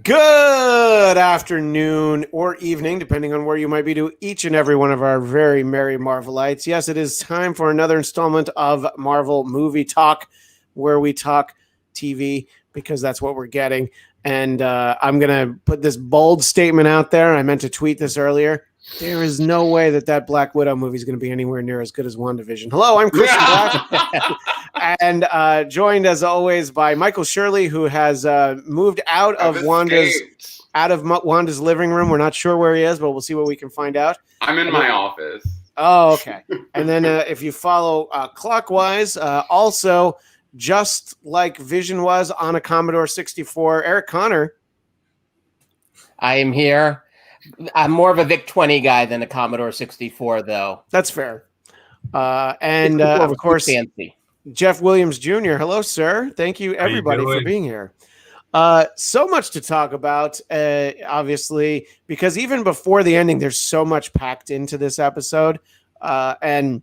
Good afternoon or evening, depending on where you might be, to each and every one of our very merry Marvelites. Yes, it is time for another installment of Marvel Movie Talk, where we talk TV because that's what we're getting. And I'm going to put this bold statement out there. I meant to tweet this earlier. There is no way that Black Widow movie is going to be anywhere near as good as WandaVision. Hello, I'm Christian Bladt, and joined as always by Michael Shirley, who has moved out of Wanda's living room. We're not sure where he is, but we'll see what we can find out. I'm in my office. Oh, okay. And then if you follow clockwise, also just like Vision was on a Commodore 64, Eric Connor. I am here. I'm more of a VIC-20 guy than a Commodore 64, though. That's fair. And of course, fancy. Jeff Williams Jr. Hello, sir. Thank you, everybody, for being here. So much to talk about, obviously, because even before the ending, there's so much packed into this episode. And,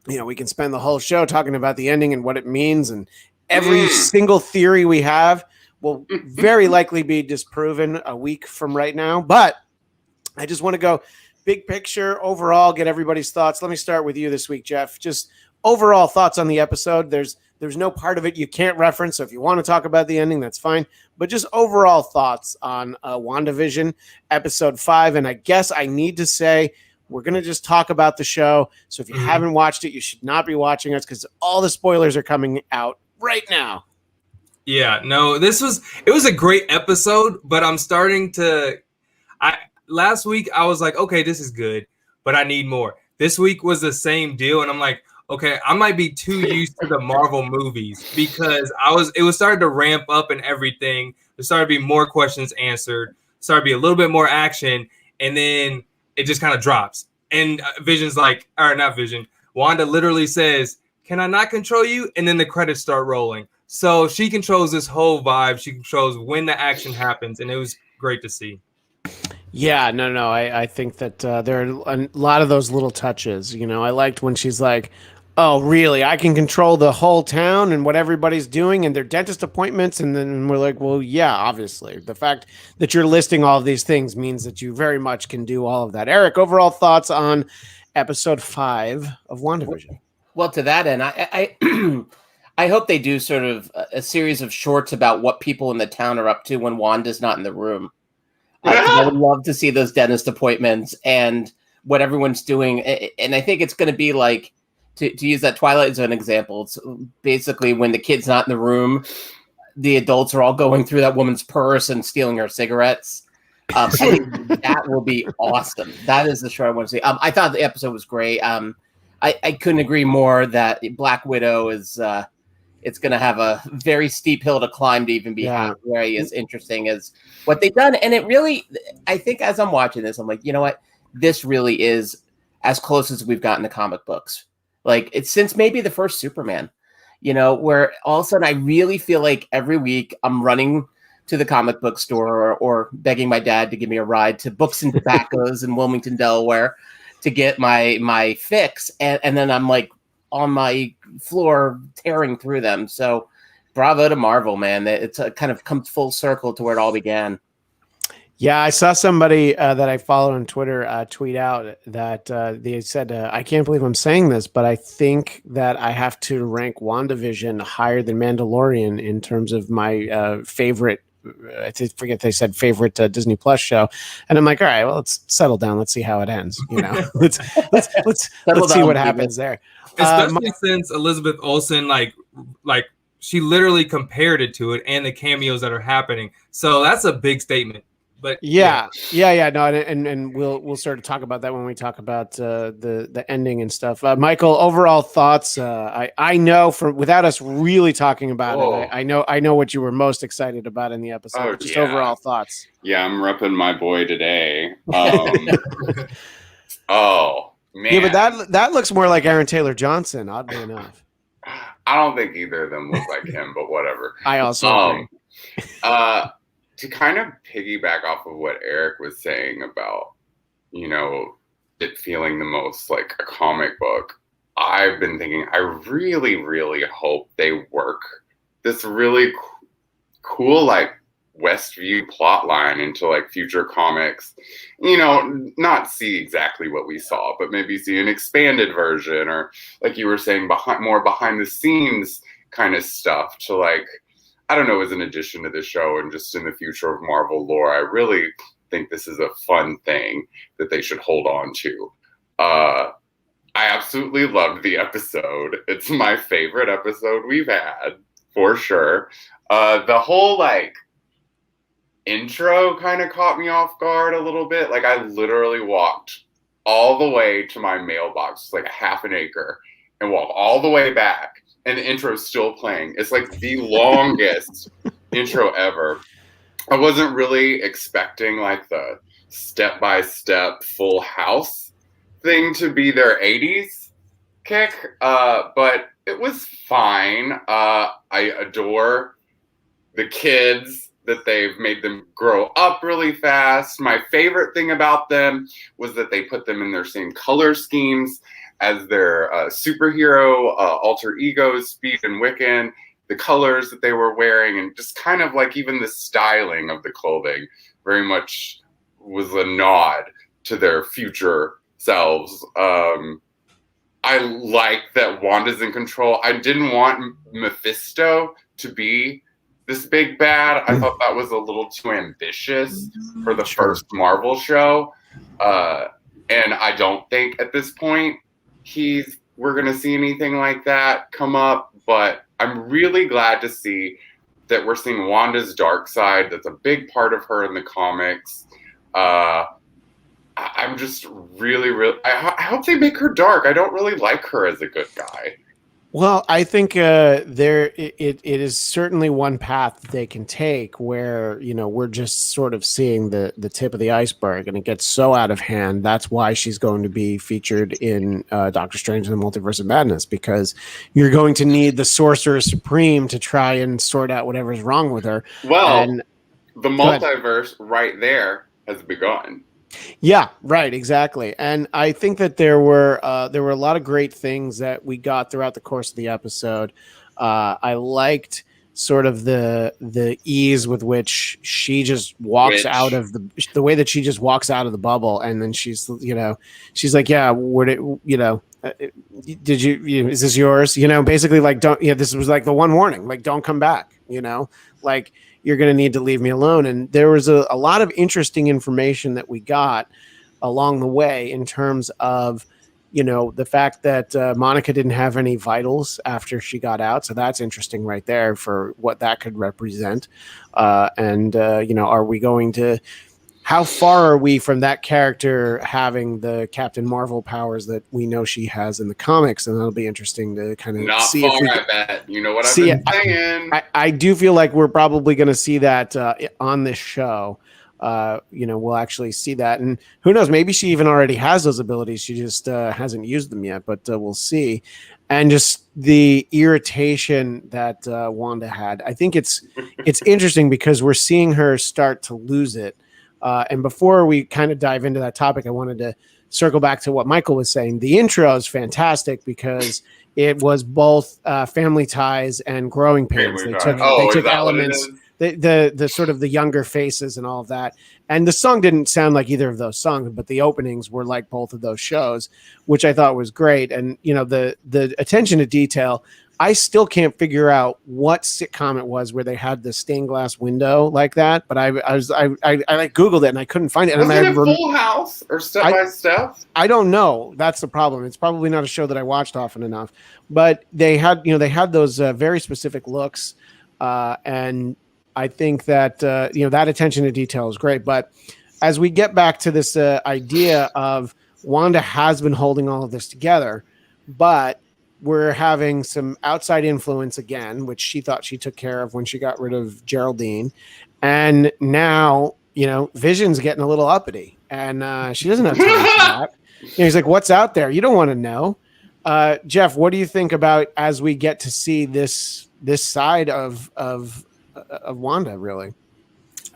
you know, we can spend the whole show talking about the ending and what it means. And every single theory we have will very likely be disproven a week from right now. But I just want to go big picture overall, get everybody's thoughts. Let me start with you this week, Jeff. Just overall thoughts on the episode. There's no part of it you can't reference. So if you want to talk about the ending, that's fine. But just overall thoughts on WandaVision episode 5. And I guess I need to say, we're going to just talk about the show. So if you haven't watched it, you should not be watching us because all the spoilers are coming out right now. Yeah, no, it was a great episode, but I'm starting to, last week I was like, okay, this is good, but I need more. This week was the same deal. And I'm like, okay, I might be too used to the Marvel movies because it was starting to ramp up and everything. There started to be more questions answered, started to be a little bit more action. And then it just kind of drops. And Vision's like, or not Vision, Wanda literally says, can I not control you? And then the credits start rolling. So she controls this whole vibe. She controls when the action happens. And it was great to see. Yeah, no. I think that there are a lot of those little touches. You know, I liked when she's like, oh, really? I can control the whole town and what everybody's doing and their dentist appointments. And then we're like, well, yeah, obviously. The fact that you're listing all of these things means that you very much can do all of that. Eric, overall thoughts on episode 5 of WandaVision? Well, to that end, I I hope they do sort of a series of shorts about what people in the town are up to when Wanda's not in the room. I would love to see those dentist appointments and what everyone's doing. And I think it's going to be like, to use that Twilight Zone example, it's basically when the kid's not in the room, the adults are all going through that woman's purse and stealing her cigarettes. I think that will be awesome. That is the show I want to see. I thought the episode was great. I couldn't agree more that Black Widow is it's going to have a very steep hill to climb to even be very as interesting as what they've done. And it really, I think as I'm watching this, I'm like, you know what? This really is as close as we've gotten to comic books. Like it's since maybe the first Superman, you know, where all of a sudden I really feel like every week I'm running to the comic book store or begging my dad to give me a ride to Books and Tobaccos in Wilmington, Delaware to get my fix. And then I'm like on my floor tearing through them. So bravo to Marvel, man. It's a kind of come full circle to where it all began. Yeah, I saw somebody that I follow on Twitter tweet out that they said, I can't believe I'm saying this, but I think that I have to rank WandaVision higher than Mandalorian in terms of my favorite, I forget they said favorite Disney Plus show. And I'm like, all right, well, let's settle down. Let's see how it ends. You know, let's see what happens there. Especially since Elizabeth Olsen, like she literally compared it to it and the cameos that are happening. So that's a big statement. But no, and we'll sort of talk about that when we talk about the ending and stuff. Michael, overall thoughts. I know from without us really talking about it, I know what you were most excited about in the episode. Overall thoughts. Yeah, I'm repping my boy today. Oh man, yeah, but that looks more like Aaron Taylor Johnson. Oddly enough, I don't think either of them look like him, but whatever. I also agree. To kind of piggyback off of what Eric was saying about, you know, it feeling the most like a comic book, I've been thinking, I really, really hope they work this really cool, like, Westview plot line into like future comics, you know, not see exactly what we saw, but maybe see an expanded version, or like you were saying, behind the scenes kind of stuff to like, I don't know, as an addition to the show and just in the future of Marvel lore. I really think this is a fun thing that they should hold on to. I absolutely loved the episode. It's my favorite episode we've had, for sure. The whole like intro kind of caught me off guard a little bit. Like I literally walked all the way to my mailbox, like a half an acre, and walked all the way back, and the intro is still playing. It's like the longest intro ever. I wasn't really expecting like the step-by-step Full House thing to be their 80s kick, but it was fine. I adore the kids, that they've made them grow up really fast. My favorite thing about them was that they put them in their same color schemes as their superhero alter egos, Speed and Wiccan, the colors that they were wearing, and just kind of like even the styling of the clothing very much was a nod to their future selves. I like that Wanda's in control. I didn't want Mephisto to be this big bad. I thought that was a little too ambitious for the first Marvel show. And I don't think at this point we're going to see anything like that come up. But I'm really glad to see that we're seeing Wanda's dark side. That's a big part of her in the comics. I'm just really, I hope they make her dark. I don't really like her as a good guy. Well, I think it is certainly one path that they can take where, you know, we're just sort of seeing the tip of the iceberg, and it gets so out of hand. That's why she's going to be featured in Doctor Strange and the Multiverse of Madness, because you're going to need the Sorcerer Supreme to try and sort out whatever's wrong with her. Well, the multiverse right there has begun. Yeah, right, exactly. And I think that there were a lot of great things that we got throughout the course of the episode. I liked sort of the ease with which she just walks out of the way that she just walks out of the bubble, and then she's like, yeah, did you is this yours? You know, basically like, don't, this was like the one warning, like, don't come back, like, you're going to need to leave me alone. And there was a lot of interesting information that we got along the way in terms of, the fact that Monica didn't have any vitals after she got out. So that's interesting right there for what that could represent. Are we going to, how far are we from that character having the Captain Marvel powers that we know she has in the comics? And that'll be interesting to kind of see. Not far, I bet. You know what I've been saying. I do feel like we're probably going to see that on this show. We'll actually see that. And who knows, maybe she even already has those abilities. She just hasn't used them yet, but we'll see. And just the irritation that Wanda had. I think it's interesting because we're seeing her start to lose it. And before we kind of dive into that topic, I wanted to circle back to what Michael was saying. The intro is fantastic because it was both family ties and growing pains. They took elements, the sort of the younger faces and all of that. And the song didn't sound like either of those songs, but the openings were like both of those shows, which I thought was great. And, the attention to detail, I still can't figure out what sitcom it was where they had the stained glass window like that. But I like Googled it and I couldn't find it. And Wasn't it Full House or Step by Step? I don't know. That's the problem. It's probably not a show that I watched often enough. But they had those very specific looks, and I think that that attention to detail is great. But as we get back to this idea of Wanda has been holding all of this together, but we're having some outside influence again, which she thought she took care of when she got rid of Geraldine. And now, Vision's getting a little uppity, and she doesn't have time for that. He's like, what's out there? You don't want to know. Jeff, what do you think about as we get to see this side of Wanda, really?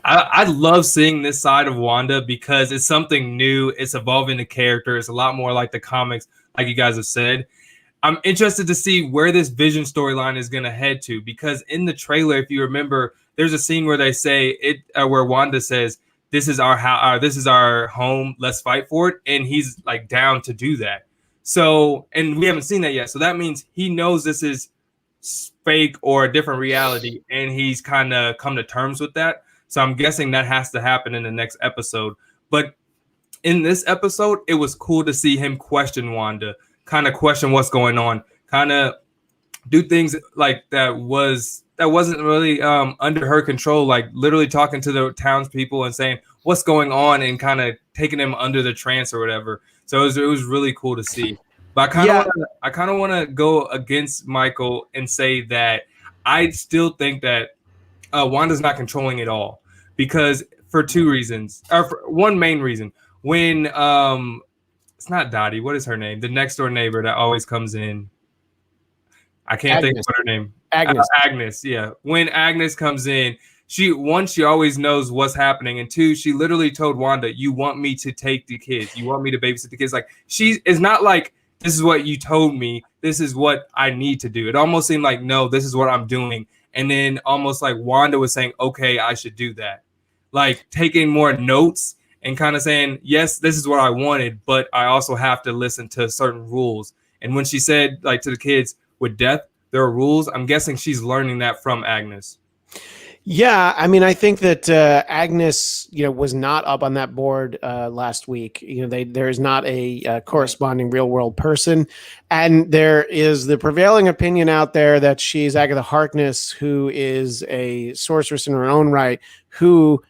I love seeing this side of Wanda because it's something new. It's evolving the character. It's a lot more like the comics, like you guys have said. I'm interested to see where this Vision storyline is going to head to, because in the trailer, if you remember, there's a scene where they say it, where Wanda says, "This is our house. This is our home. Let's fight for it." And he's like down to do that. So, and we haven't seen that yet. So that means he knows this is fake or a different reality, and he's kind of come to terms with that. So I'm guessing that has to happen in the next episode. But in this episode, it was cool to see him question Wanda, kind of question what's going on, kind of do things like that wasn't really under her control, like literally talking to the townspeople and saying what's going on and kind of taking them under the trance or whatever. So it was really cool to see. But I kind of want to go against Michael and say that I still think that Wanda's not controlling it all, because for two reasons, or for one main reason. When it's not Dottie, what is her name? The next door neighbor that always comes in. I can't think of what her name. Agnes, yeah. When Agnes comes in, she always knows what's happening, and two, she literally told Wanda, "You want me to take the kids? You want me to babysit the kids?" Like, she is not like, "This is what you told me. This is what I need to do." It almost seemed like, "No, this is what I'm doing." And then almost like Wanda was saying, "Okay, I should do that." Like taking more notes and kind of saying, "Yes, this is what I wanted, but I also have to listen to certain rules." And when she said, like, to the kids, with death, there are rules, I'm guessing she's learning that from Agnes. Yeah, I mean, I think that Agnes, was not up on that board last week. There is not a corresponding real world person, and there is the prevailing opinion out there that she's Agatha Harkness, who is a sorceress in her own right, who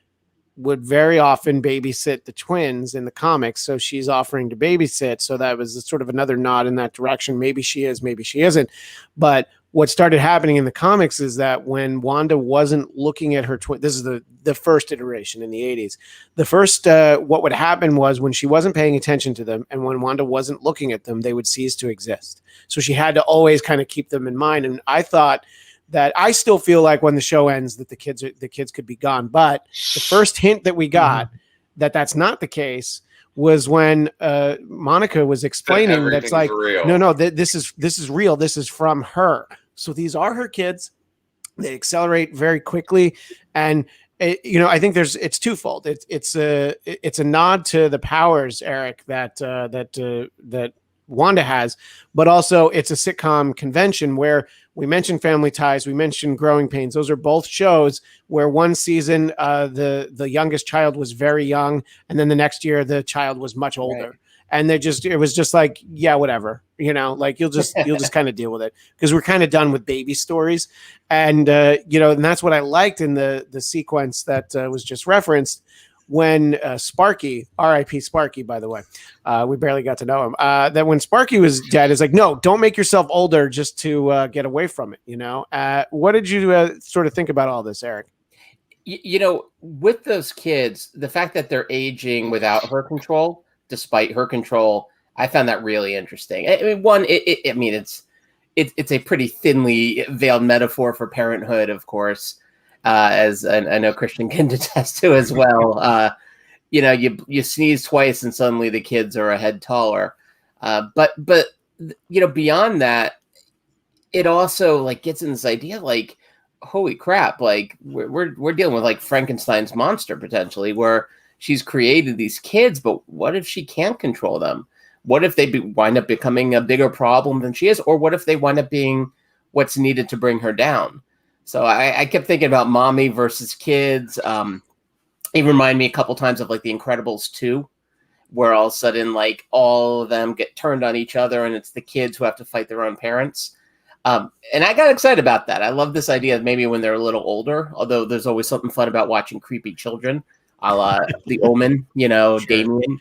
would very often babysit the twins in the comics. So she's offering to babysit. So that was sort of another nod in that direction. Maybe she is, maybe she isn't. But what started happening in the comics is that when Wanda wasn't looking at her twin, this is the first iteration in the 80s. The first, what would happen was when she wasn't paying attention to them and when Wanda wasn't looking at them, they would cease to exist. So she had to always kind of keep them in mind. And I thought that, I still feel like when the show ends that the kids could be gone. But the first hint that we got that that's not the case was when Monica was explaining that's like, real. No, this is real. This is from her. So these are her kids. They accelerate very quickly, and I think it's twofold. It's a nod to the powers, Eric, that Wanda has, but also it's a sitcom convention where we mentioned Family Ties, we mentioned Growing Pains. Those are both shows where one season the youngest child was very young, and then the next year the child was much older. Right. And it was just like, yeah, whatever, like you'll just kind of deal with it, because we're kind of done with baby stories. And, and that's what I liked in the sequence that was just referenced when Sparky, R.I.P. Sparky, by the way, we barely got to know him, that when Sparky was dead, it's like, no, don't make yourself older just to get away from it. What did you sort of think about all this, Eric? With those kids, the fact that they're aging without her control, despite her control, I found that really interesting. I mean, it's a pretty thinly veiled metaphor for parenthood, of course, as I know Christian can attest to as well. You sneeze twice and suddenly the kids are a head taller. But beyond that, it also like gets in this idea like, holy crap, like we're dealing with like Frankenstein's monster potentially, where she's created these kids, but what if she can't control them? What if they wind up becoming a bigger problem than she is? Or what if they wind up being what's needed to bring her down? So I kept thinking about mommy versus kids. It reminded me a couple times of like The Incredibles 2, where all of a sudden like all of them get turned on each other and it's the kids who have to fight their own parents. And I got excited about that. I love this idea of maybe when they're a little older, although there's always something fun about watching creepy children, a la The Omen, sure. Damien.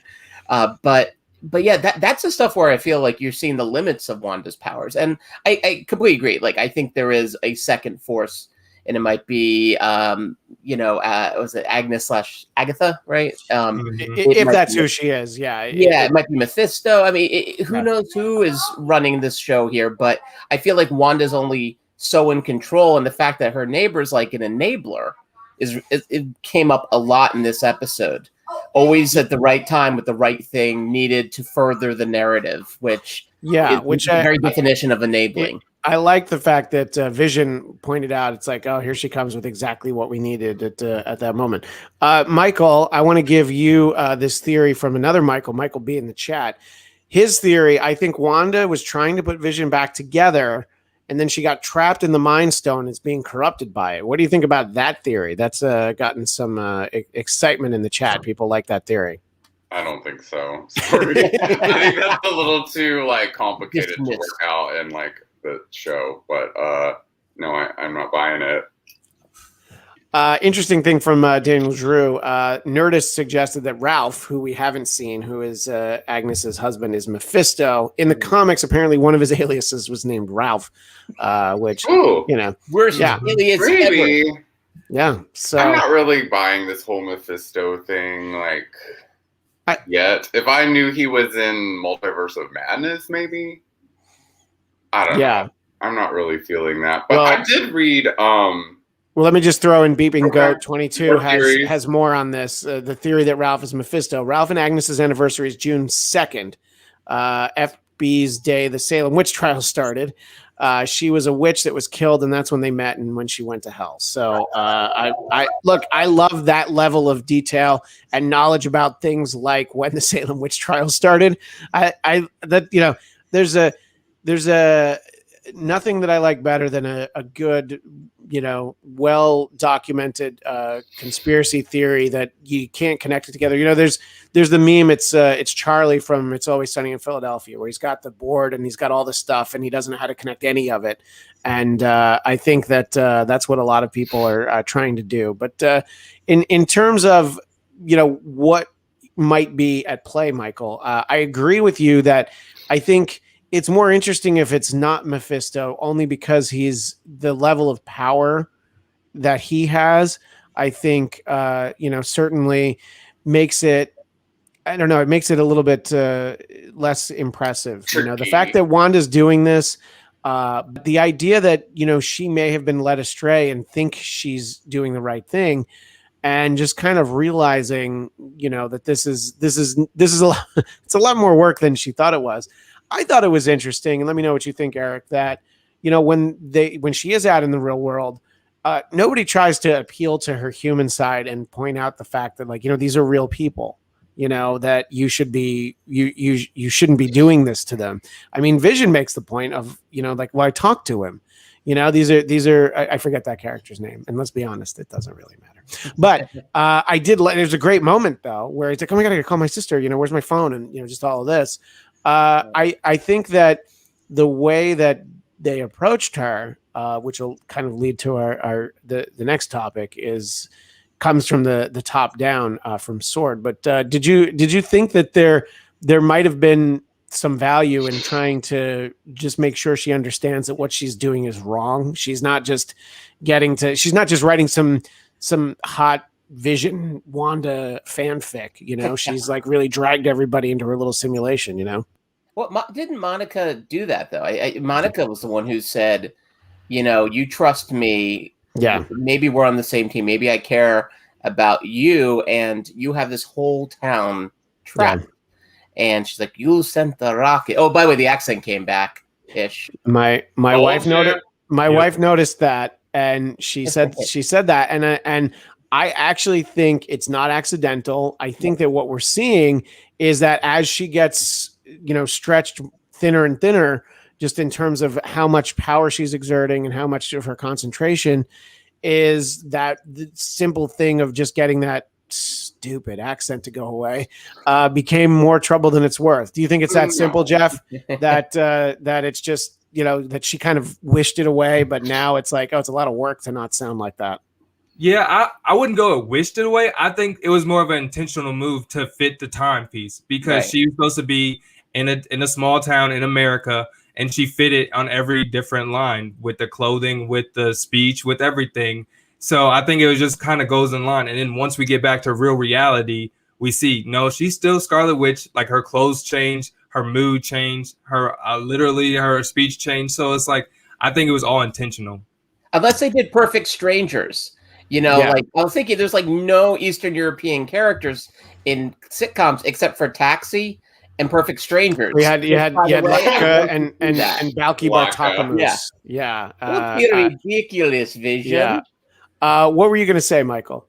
But yeah, that's the stuff where I feel like you're seeing the limits of Wanda's powers. And I completely agree. Like, I think there is a second force, and it might be, was it Agnes / Agatha, right? If that's who she is, yeah. Yeah, it might be Mephisto. I mean, who knows who is running this show here, but I feel like Wanda's only so in control, and the fact that her neighbor's like an enabler it came up a lot in this episode. Always at the right time with the right thing needed to further the narrative, which is the very definition of enabling. I like the fact that Vision pointed out, it's like, oh, here she comes with exactly what we needed at that moment. Michael, I want to give you this theory from another Michael B in the chat. His theory, I think Wanda was trying to put Vision back together, and then she got trapped in the Mind Stone. It's being corrupted by it. What do you think about that theory? That's gotten some excitement in the chat. People like that theory. I don't think so. Sorry. I think that's a little too complicated to work out in the show, but no, I'm not buying it. Interesting thing from Daniel Drew. Nerdist suggested that Ralph, who we haven't seen, who is Agnes's husband, is Mephisto. In the comics, apparently one of his aliases was named Ralph, which, worst alias ever. Yeah, so I'm not really buying this whole Mephisto thing, yet. If I knew he was in Multiverse of Madness, maybe. I don't know. I'm not really feeling that. But I did read well, let me just throw in Beeping Goat 22 has more on this. The theory that Ralph is Mephisto. Ralph and Agnes's anniversary is June 2nd. FB's day, the Salem witch trial started. She was a witch that was killed, and that's when they met and when she went to hell. So I love that level of detail and knowledge about things like when the Salem witch trial started. There's a nothing that I like better than a good, well documented conspiracy theory that you can't connect it together. There's the meme. It's Charlie from It's Always Sunny in Philadelphia, where he's got the board and he's got all the stuff and he doesn't know how to connect any of it. And I think that that's what a lot of people are trying to do. But in terms of what might be at play, Michael, I agree with you that I think it's more interesting if it's not Mephisto, only because he's the level of power that he has. I think, certainly makes it, I don't know, it makes it a little bit less impressive. The fact that Wanda's doing this, the idea that, she may have been led astray and think she's doing the right thing, and just kind of realizing, that this is a lot, it's a lot more work than she thought it was. I thought it was interesting, and let me know what you think, Eric, that, when she is out in the real world, nobody tries to appeal to her human side and point out the fact that, these are real people, that you should be, you shouldn't be doing this to them. I mean, Vision makes the point of, I talked to him, these are, I forget that character's name. And let's be honest, it doesn't really matter. But there's a great moment though, where it's like, oh my God, I gotta call my sister, where's my phone? And, just all of this. I think that the way that they approached her, which will kind of lead to the next topic, comes from the top down from Sword. But did you think that there might have been some value in trying to just make sure she understands that what she's doing is wrong? She's not just writing some hot Vision Wanda fanfic, she's really dragged everybody into her little simulation, Well, didn't Monica do that though? Monica was the one who said, you trust me. Yeah. Maybe we're on the same team. Maybe I care about you, and you have this whole town trapped. Yeah. And she's like, you sent the rocket. Oh, by the way, the accent came back ish. My wife noticed. My wife noticed that, and she said that, and I actually think it's not accidental. I think that what we're seeing is that as she gets, stretched thinner and thinner, just in terms of how much power she's exerting and how much of her concentration, is that the simple thing of just getting that stupid accent to go away became more trouble than it's worth. Do you think it's that simple, Jeff? That it's just, that she kind of wished it away, but now it's like, oh, it's a lot of work to not sound like that. Yeah, I wouldn't go with wished it away. I think it was more of an intentional move to fit the timepiece, because she was supposed to be in a small town in America, and she fit it on every different line, with the clothing, with the speech, with everything. So I think it was just kind of goes in line. And then once we get back to real reality, we see, no, she's still Scarlet Witch. Like, her clothes changed, her mood changed, her literally her speech changed. So it's like, I think it was all intentional. Unless they did Perfect Strangers. Like, I was thinking there's no Eastern European characters in sitcoms except for Taxi and Perfect Strangers. You had Latka and Balki Latka. Bartakamus. Yeah. Don't be ridiculous, Vision. Yeah. What were you going to say, Michael?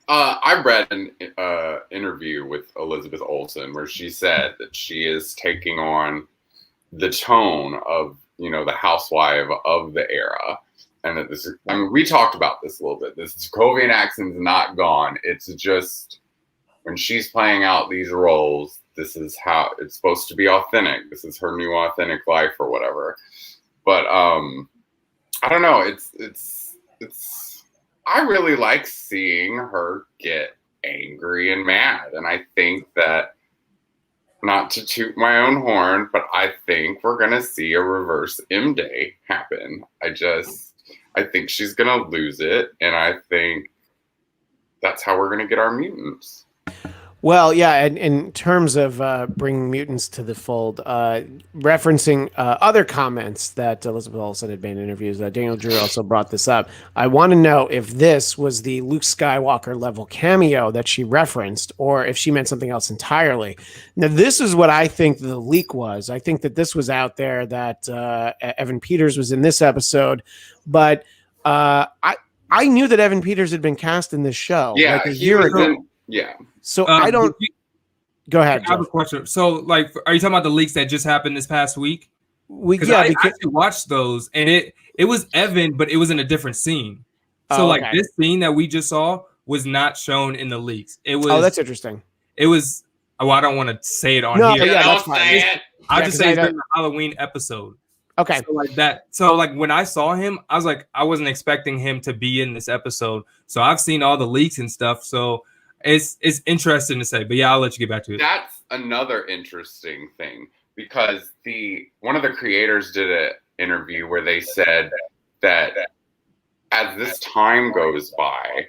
I read an interview with Elizabeth Olsen where she said that she is taking on the tone of, the housewife of the era. And that we talked about this a little bit. This Sokovian accent's not gone. It's just when she's playing out these roles, this is how it's supposed to be authentic. This is her new authentic life or whatever. But I don't know. It's I really like seeing her get angry and mad. And I think that, not to toot my own horn, but I think we're going to see a reverse M Day happen. I think she's going to lose it. And I think that's how we're going to get our mutants. Well, yeah, and in terms of bringing mutants to the fold, referencing other comments that Elizabeth Olsen had made in interviews, Daniel Drew also brought this up. I want to know if this was the Luke Skywalker level cameo that she referenced, or if she meant something else entirely. Now, this is what I think the leak was. I think that this was out there that Evan Peters was in this episode, but I knew that Evan Peters had been cast in this show like a year ago. Yeah. So I don't. Go ahead. I have a question. So, are you talking about the leaks that just happened this past week? Because I actually watched those, and it was Evan, but it was in a different scene. So, okay. This scene that we just saw was not shown in the leaks. It was. Oh, that's interesting. It was. Oh, I don't want to say it on here. Yeah, that's fine. I'll just say it's in the Halloween episode. Okay. So that. So when I saw him, I was like, I wasn't expecting him to be in this episode. So I've seen all the leaks and stuff. So. It's interesting to say, but yeah, I'll let you get back to it. That's another interesting thing because one of the creators did an interview where they said that as this time goes by,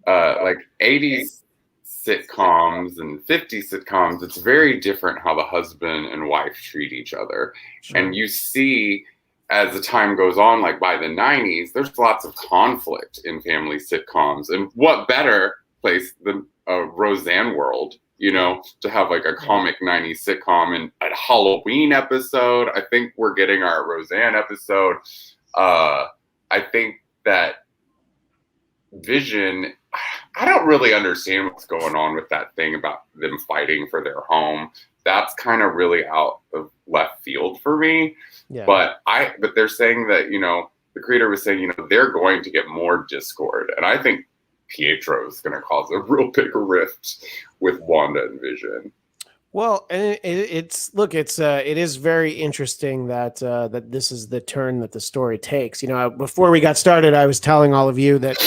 80s sitcoms and 50s sitcoms, it's very different how the husband and wife treat each other. Sure. And you see as the time goes on, by the 90s, there's lots of conflict in family sitcoms. And what better place than Roseanne World, to have a comic 90s sitcom and a Halloween episode. I think we're getting our Roseanne episode. I think that Vision, I don't really understand what's going on with that thing about them fighting for their home. That's kind of really out of left field for me. Yeah. But they're saying that, the creator was saying, they're going to get more discord. And I think Pietro is going to cause a real big rift with Wanda and Vision. Well, and it is very interesting that that this is the turn that the story takes. Before we got started, I was telling all of you that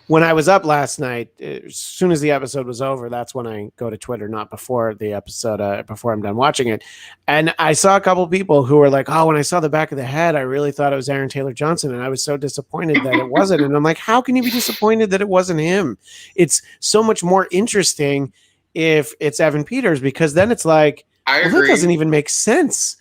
when I was up last night, as soon as the episode was over, that's when I go to Twitter, not before the episode, before I'm done watching it. And I saw a couple people who were like, oh, when I saw the back of the head, I really thought it was Aaron Taylor Johnson. And I was so disappointed that it wasn't. And I'm like, how can you be disappointed that it wasn't him? It's so much more interesting if it's Evan Peters, because then it's like, that doesn't even make sense.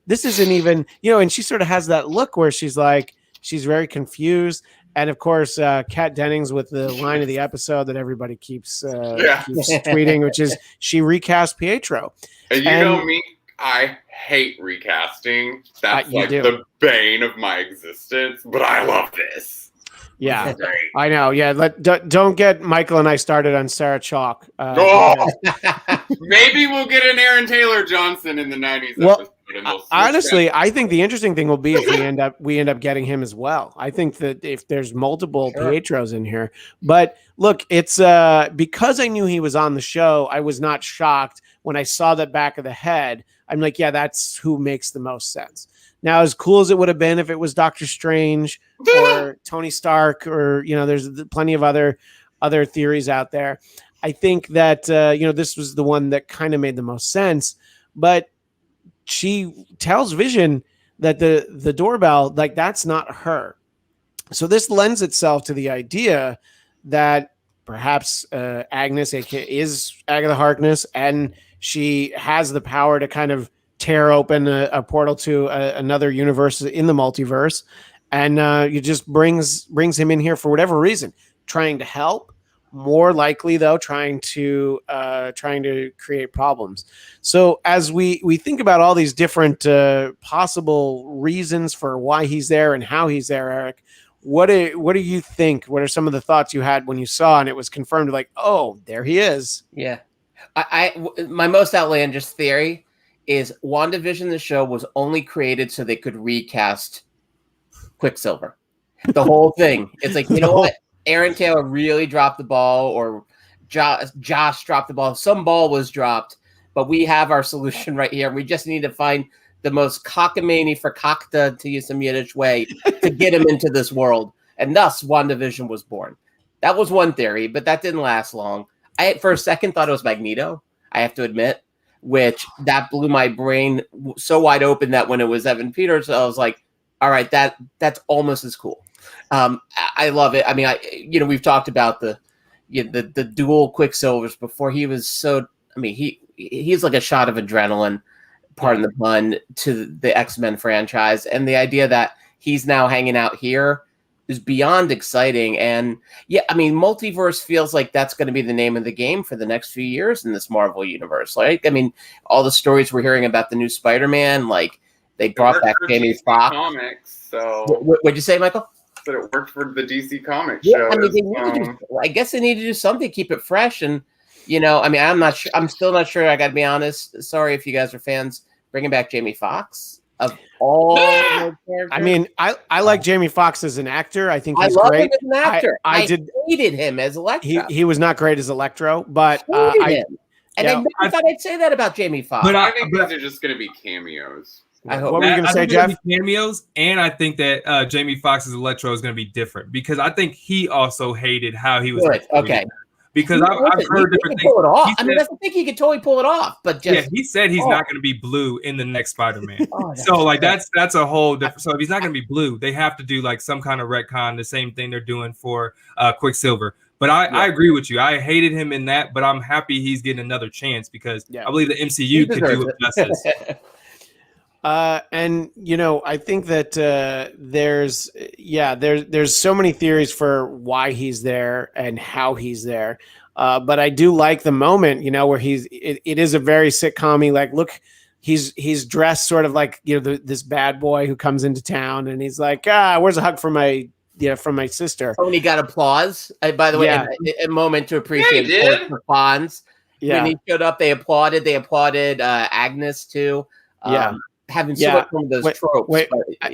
This isn't even, and she sort of has that look where she's very confused. And of course, Kat Dennings with the line of the episode that everybody keeps tweeting, which is she recast Pietro. And you know me, I hate recasting. That's the bane of my existence, but I love this. Yeah, I know. Yeah, don't get Michael and I started on Sarah Chalk. Maybe we'll get an Aaron Taylor Johnson in the 90s episode. Honestly, I think the interesting thing will be if we end up getting him as well. I think that if there's multiple Pietros in here, but look, it's because I knew he was on the show, I was not shocked when I saw the back of the head. I'm like, yeah, that's who makes the most sense. Now, as cool as it would have been if it was Doctor Strange or Tony Stark, or there's plenty of other theories out there. I think that this was the one that kind of made the most sense, but she tells Vision that the doorbell, that's not her. So this lends itself to the idea that perhaps Agnes is Agatha Harkness, and she has the power to kind of tear open a portal to another universe in the multiverse, and you just brings him in here for whatever reason, trying to help, more likely though trying to create problems. So as we think about all these different possible reasons for why he's there and how he's there, Eric, what do you think? What are some of the thoughts you had when you saw and it was confirmed, like, oh, there he is? Yeah. My most outlandish theory is WandaVision, the show, was only created so they could recast Quicksilver. The whole thing. It's like, you know what? Aaron Taylor really dropped the ball, or Josh dropped the ball. Some ball was dropped, but we have our solution right here. We just need to find the most cockamamie verkackte, to use some Yiddish way, to get him into this world. And thus, WandaVision was born. That was one theory, but that didn't last long. I, for a second, thought it was Magneto, I have to admit, which that blew my brain so wide open that when it was Evan Peters, I was like, all right, that's almost as cool. I love it. I mean, we've talked about the dual Quicksilvers before. He was so, I mean, he's like a shot of adrenaline, pardon the pun, to the X-Men franchise. And the idea that he's now hanging out here is beyond exciting. And yeah, I mean, multiverse feels like that's going to be the name of the game for the next few years in this Marvel universe. Like, I mean, all the stories we're hearing about the new Spider-Man, like they brought back Jamie Foxx. Comics, so what'd you say, Michael? That it worked for the DC Comics show. I mean, I guess they need to do something to keep it fresh. And, I mean, I'm not sure. I'm still not sure. I got to be honest. Sorry if you guys are fans. Bringing back Jamie Foxx of all characters. I mean, I like Jamie Foxx as an actor. I think he's I love great. him as an actor. I hated him as Electro. He was not great as Electro, but I never thought I'd say that about Jamie Foxx. But I think these are just going to be cameos. I hope. What were you going to say, Jeff? Cameos, and I think that Jamie Foxx's Electro is going to be different because I think he also hated how he was. Okay. Because I've heard different things. Pull it off. I mean, I think he could totally pull it off, but just he said he's not going to be blue in the next Spider-Man. So like that's a whole different. So if he's not going to be blue, they have to do like some kind of retcon, the same thing they're doing for Quicksilver. But I agree with you. I hated him in that, but I'm happy he's getting another chance because I believe the MCU could do it justice. And I think that there's so many theories for why he's there and how he's there. But I do like the moment, where it is a very sitcom-y, like, look, he's dressed sort of like, this bad boy who comes into town and he's like, where's a hug from my sister? Oh, and he got applause. By the way, a moment to appreciate for Fonz. Yeah. When he showed up, they applauded. They applauded Agnes too. Having so much of those tropes.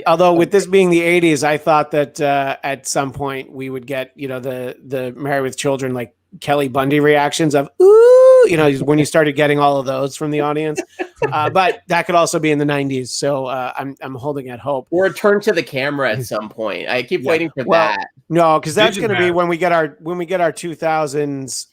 Although with this being the 80s, I thought that at some point we would get, the Married with Children, like Kelly Bundy reactions of, ooh, when you started getting all of those from the audience. But that could also be in the 90s. So I'm holding out hope. Or a turn to the camera at some point. I keep waiting for that. No, because that's going to be when we get our 2000s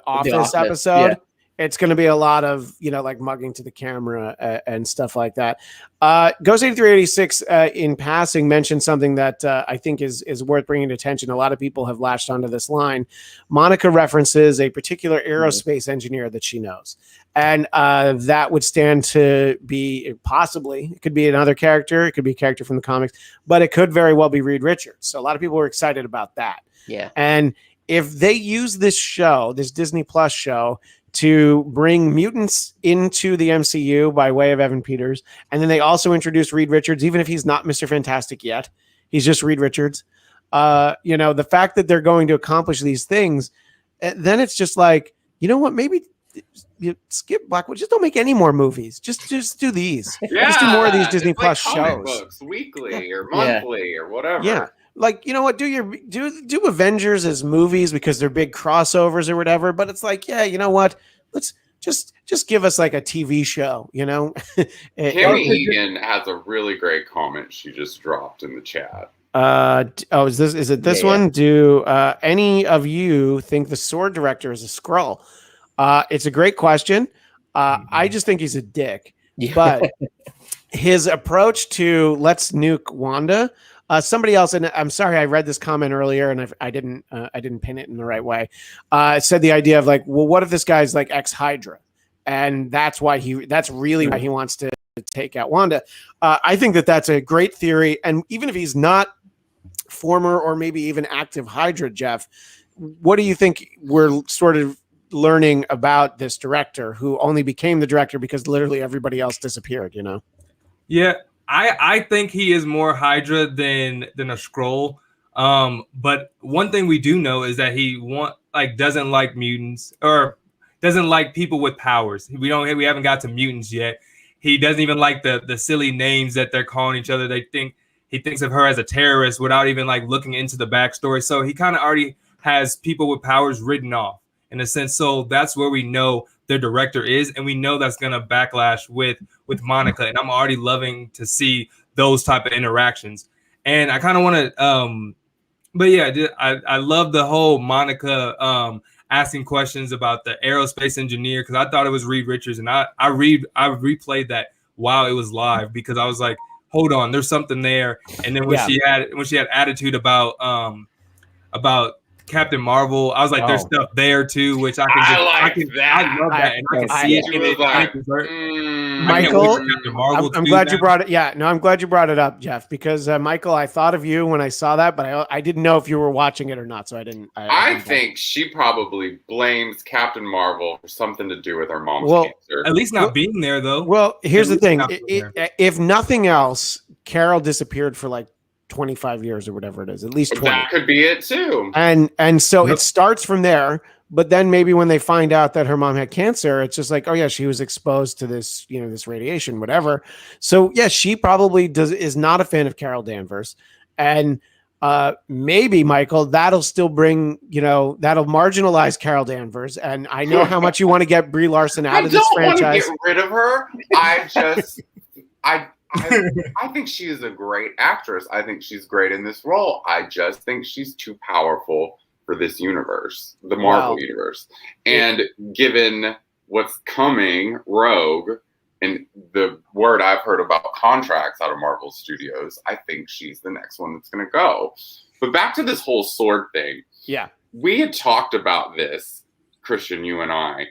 Office episode. Yeah. It's going to be a lot of, like mugging to the camera and stuff like that. Ghost 8386 in passing mentioned something that I think is worth bringing to attention. A lot of people have latched onto this line. Monica references a particular aerospace engineer that she knows. And that would stand to be possibly, it could be another character. It could be a character from the comics, but it could very well be Reed Richards. So a lot of people were excited about that. Yeah. And if they use this show, this Disney Plus show, to bring mutants into the MCU by way of Evan Peters. And then they also introduce Reed Richards, even if he's not Mr. Fantastic yet. He's just Reed Richards. The fact that they're going to accomplish these things, then it's just like, you know what, maybe you skip Blackwood. Just don't make any more movies. Just do these. Yeah, just do more of these Disney Plus shows. Books, weekly or monthly or whatever. Yeah. Like, you know what, do Avengers as movies because they're big crossovers or whatever, but it's like, yeah, you know what, let's just give us like a TV show, Kim Egan has a really great comment she just dropped in the chat. Is it this one? Do any of you think the Sword director is a Skrull? It's a great question. I just think he's a dick, but his approach to let's nuke Wanda. Somebody else, and I'm sorry, I read this comment earlier, and I didn't pin it in the right way. Said the idea of like, well, what if this guy's like ex-Hydra, and that's really why he wants to take out Wanda. I think that's a great theory, and even if he's not former or maybe even active Hydra, Jeff, what do you think we're sort of learning about this director who only became the director because literally everybody else disappeared, Yeah, I think he is more Hydra than a Skrull. But one thing we do know is that he doesn't like mutants or doesn't like people with powers. We haven't got to mutants yet. He doesn't even like the silly names that they're calling each other. He thinks of her as a terrorist without even like looking into the backstory. So he kind of already has people with powers written off in a sense. So that's where we know their director is, and we know that's gonna backlash with Monica. And I'm already loving to see those type of interactions. And I kind of want to, but yeah, I love the whole Monica asking questions about the aerospace engineer, because I thought it was Reed Richards, and I replayed that while it was live because I was like, hold on, there's something there. And then when she had attitude about Captain Marvel, I was like, there's stuff there too, which I can. I love that, and I can see it. Michael, I'm glad you brought it. Yeah, no, I'm glad you brought it up, Jeff, because Michael, I thought of you when I saw that, but I didn't know if you were watching it or not, so I didn't. I think she probably blames Captain Marvel for something to do with her mom's cancer. At least not being there, though. Well, here's the thing: if nothing else, Carol disappeared for like 25 years or whatever it is, at least 20. That could be it too. And so it starts from there, but then maybe when they find out that her mom had cancer, it's just like, oh yeah, she was exposed to this, this radiation, whatever. So yeah, she probably is not a fan of Carol Danvers. And maybe, Michael, that'll still bring, that'll marginalize Carol Danvers. And I know how much you want to get Brie Larson out of this franchise. I don't want to get rid of her. I think she is a great actress. I think she's great in this role. I just think she's too powerful for this universe, the Marvel universe. And given what's coming, Rogue, and the word I've heard about contracts out of Marvel Studios, I think she's the next one that's going to go. But back to this whole sword thing. Yeah. We had talked about this, Christian, you and I.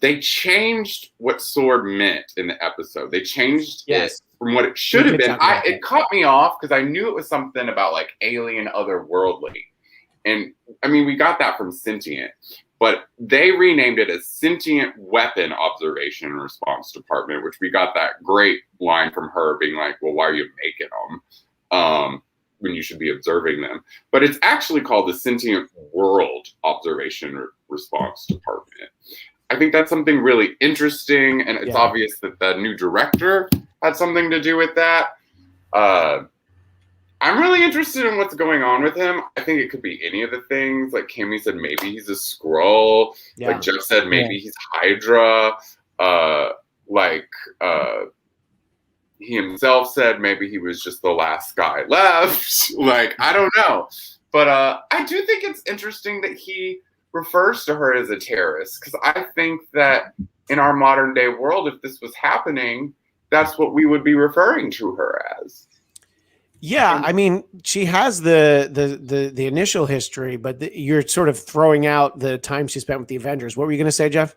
They changed what sword meant in the episode. They changed it from what it should have been. It caught me off because I knew it was something about like alien, otherworldly. And I mean, we got that from Sentient, but they renamed it as Sentient Weapon Observation and Response Department, which we got that great line from her being like, well, why are you making them when you should be observing them? But it's actually called the Sentient World Observation Response Department. I think that's something really interesting, and it's obvious that the new director had something to do with that. I'm really interested in what's going on with him. I think it could be any of the things. Like Kimmy said, maybe he's a Skrull. Yeah. Like Jeff said, maybe he's Hydra. He himself said maybe he was just the last guy left. Like, I don't know. But I do think it's interesting that he refers to her as a terrorist, because I think that in our modern day world, if this was happening, that's what we would be referring to her as. Yeah, I mean, she has the initial history, but you're sort of throwing out the time she spent with the Avengers. What were you going to say, Jeff?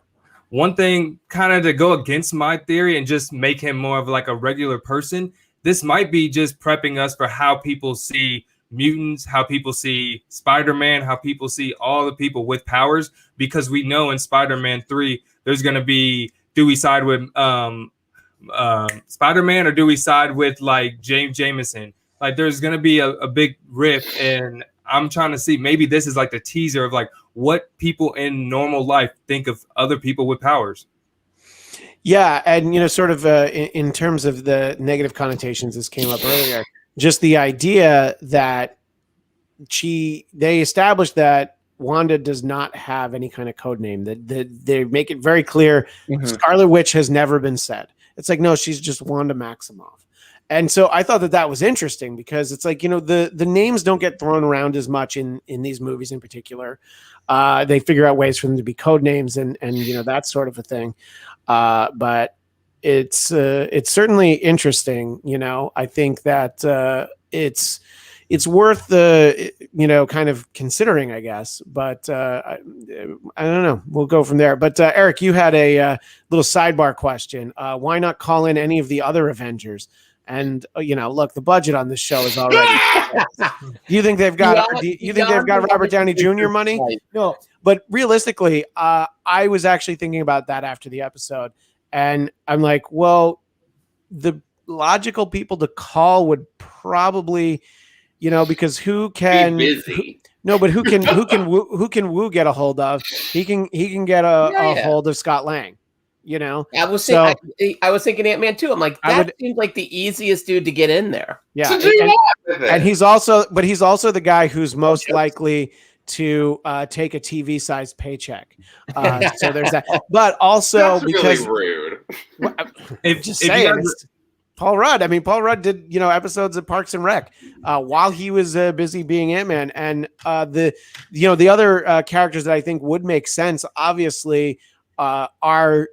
One thing kind of to go against my theory and just make him more of like a regular person, this might be just prepping us for how people see mutants, how people see Spider-Man, how people see all the people with powers, because we know in Spider-Man 3 there's going to be, do we side with Spider-Man or do we side with like James Jameson? Like there's going to be a big rift, and I'm trying to see, maybe this is like the teaser of like what people in normal life think of other people with powers. Yeah, and sort of in terms of the negative connotations, this came up earlier. Just the idea that they established that Wanda does not have any kind of code name. That they make it very clear. Scarlet Witch has never been said. It's like, no, she's just Wanda Maximoff. And so I thought that was interesting, because it's like, the names don't get thrown around as much in these movies in particular. They figure out ways for them to be code names and that sort of a thing. But it's certainly interesting. I think that it's worth the kind of considering, I guess. But I don't know. We'll go from there. But Eric, you had a little sidebar question. Why not call in any of the other Avengers? And look, the budget on this show is already. Do you think they've got? You think they've got Robert Downey Jr. money? No, but realistically, I was actually thinking about that after the episode, and I'm like, well, the logical people to call would probably, because who can? Be busy. No, but who can Wu get a hold of? He can get a hold of Scott Lang. I was thinking Ant-Man too. I'm like, that seems like the easiest dude to get in there. Yeah, and he's also the guy who's most likely to take a TV-sized paycheck. So there's that. But also that's because really rude. Paul Rudd. I mean, Paul Rudd did episodes of Parks and Rec while he was busy being Ant-Man, and the other characters that I think would make sense, obviously, are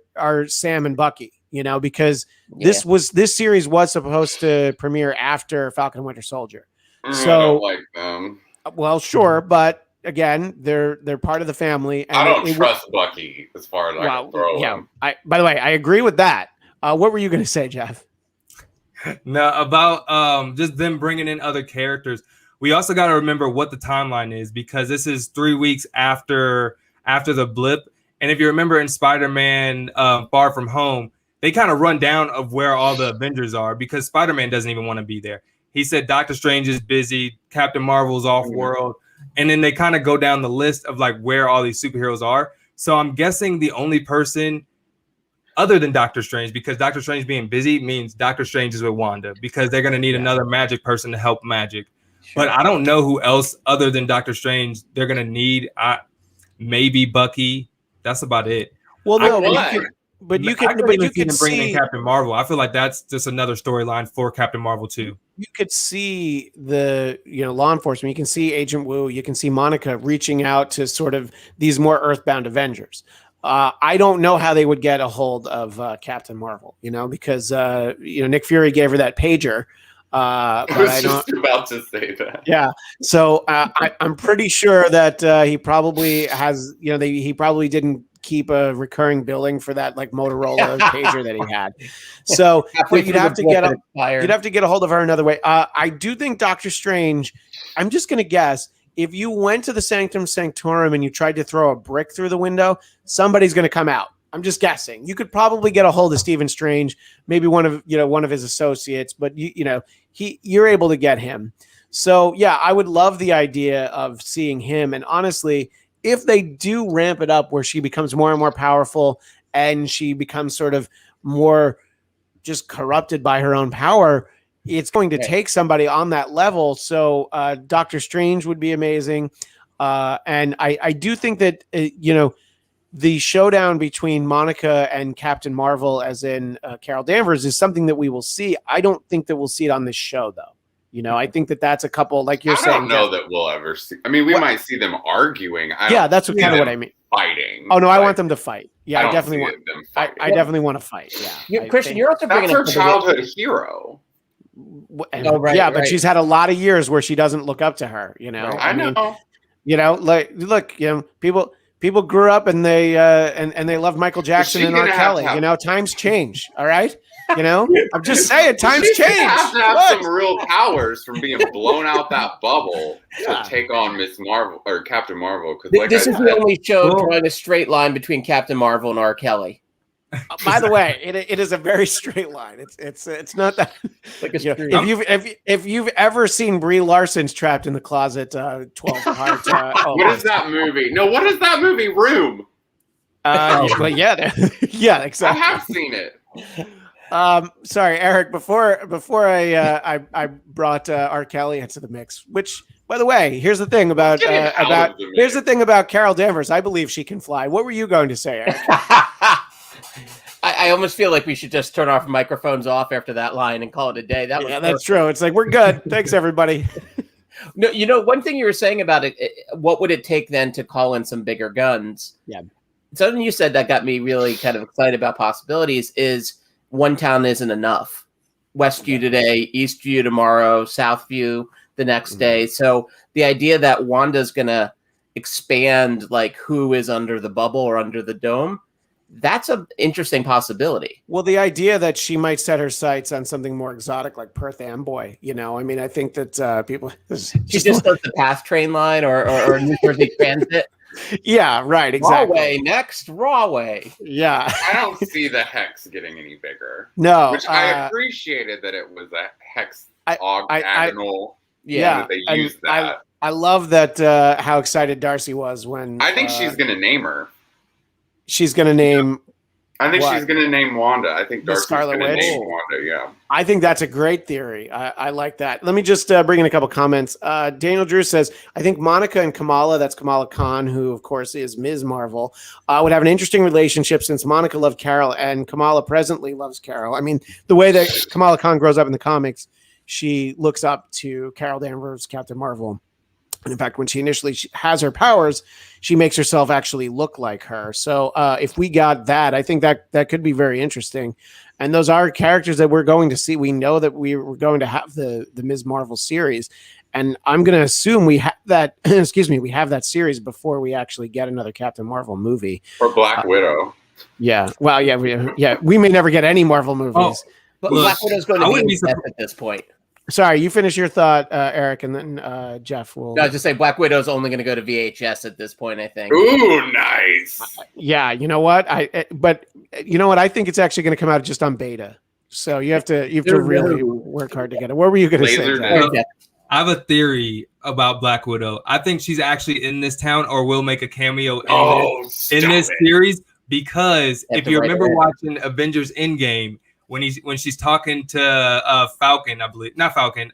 Sam and Bucky. Because this series was supposed to premiere after Falcon and Winter Soldier. So I don't like them. Well, sure, but again, they're part of the family. And I don't trust Bucky as far as I can throw him. By the way, I agree with that. What were you going to say, Jeff? No, about just them bringing in other characters. We also got to remember what the timeline is, because this is 3 weeks after the blip. And if you remember in Spider-Man Far From Home, they kind of run down of where all the Avengers are, because Spider-Man doesn't even want to be there. He said Doctor Strange is busy, Captain Marvel's off-world, and then they kind of go down the list of like where all these superheroes are. So I'm guessing the only person other than Doctor Strange, because Doctor Strange being busy means Doctor Strange is with Wanda, because they're going to need another magic person to help magic. Sure. But I don't know who else other than Doctor Strange they're going to need. Maybe Bucky. That's about it. Well, no, but you can bring in Captain Marvel. I feel like that's just another storyline for Captain Marvel too. You could see the law enforcement. You can see Agent Wu. You can see Monica reaching out to sort of these more Earthbound Avengers. I don't know how they would get a hold of Captain Marvel, because Nick Fury gave her that pager. I was just about to say that. Yeah, so I'm pretty sure that he probably has. He probably didn't keep a recurring billing for that like Motorola pager that he had. So you'd have to get a hold of her another way. I do think Doctor Strange. I'm just going to guess. If you went to the Sanctum Sanctorum and you tried to throw a brick through the window, somebody's going to come out. I'm just guessing. You could probably get a hold of Stephen Strange, maybe one of his associates, but you're able to get him. So yeah, I would love the idea of seeing him. And honestly, if they do ramp it up where she becomes more and more powerful and she becomes sort of more just corrupted by her own power, it's going to take somebody on that level. So Doctor Strange would be amazing. And I do think that, the showdown between Monica and Captain Marvel, as in Carol Danvers, is something that we will see. I don't think that we'll see it on this show, though. I think that that's a couple, like you're saying. I don't know that we'll ever see. I mean, we might see them arguing. That's kind of what I mean. Fighting. Oh no, I want them to fight. Yeah, I definitely want them fighting. I definitely want to fight. Yeah, Christian, you're also bringing her childhood hero. But she's had a lot of years where she doesn't look up to her. I know. People grew up and they love Michael Jackson and R. Kelly. Times change. All right. I'm just saying, times change. Have to have some real powers from being blown out that bubble to take on Miss Marvel or Captain Marvel. Because this is the only show drawing a straive line between Captain Marvel and R. Kelly. By the way, it is a very straight line. It's not that. If you've ever seen Brie Larson's Trapped in the Closet 12 part. What is that movie? No, what is that movie? Room. But yeah, exactly. I have seen it. Sorry, Eric. Before I brought R. Kelly into the mix, which, by the way, here's the thing about Carol Danvers. I believe she can fly. What were you going to say, Eric? I almost feel like we should just turn our microphones off after that line and call it a day. That's true. It's like, we're good. Thanks, everybody. No, one thing you were saying about it, what would it take then to call in some bigger guns? Yeah. Something you said that got me really kind of excited about possibilities is one town isn't enough. Westview today, Eastview tomorrow, Southview the next day. So the idea that Wanda's going to expand like who is under the bubble or under the dome that's an interesting possibility. Well, the idea that she might set her sights on something more exotic like Perth Amboy, I mean, I think that people... She just does the PATH train line or New Jersey Transit. Yeah, right, exactly. Rawway, next, Rawway. Yeah. I don't see the hex getting any bigger. No. Which I appreciated that it was a hexagonal. Yeah. That they used that. I love that how excited Darcy was when... I think she's going to name her. She's going to name... I think she's going to name Wanda. I think Darcy's going to name Witch? Wanda, yeah. I think that's a great theory. I like that. Let me just bring in a couple comments. Daniel Drew says, I think Monica and Kamala, that's Kamala Khan, who, of course, is Ms. Marvel, would have an interesting relationship since Monica loved Carol and Kamala presently loves Carol. I mean, the way that Kamala Khan grows up in the comics, she looks up to Carol Danvers, Captain Marvel. And in fact, when she initially has her powers, she makes herself actually look like her. So if we got that, I think that could be very interesting. And those are characters that we're going to see. We know that we're going to have the Ms. Marvel series. And I'm going to assume we have that, we have that series before we actually get another Captain Marvel movie. Or Black Widow. Yeah. Well, yeah. We may never get any Marvel movies. But Black Widow's going to be at this point. Sorry, you finish your thought, Eric, and then Jeff will... No, I was just say Black Widow's only going to go to VHS at this point, I think. Ooh, nice. Yeah, you know what? But you know what? I think it's actually going to come out just on beta. So you have to really work hard to get it. What were you going to say, Jeff? I have a theory about Black Widow. I think she's actually in this town or will make a cameo in this series because if you remember watching Avengers Endgame, when she's talking to Falcon, I believe, not Falcon.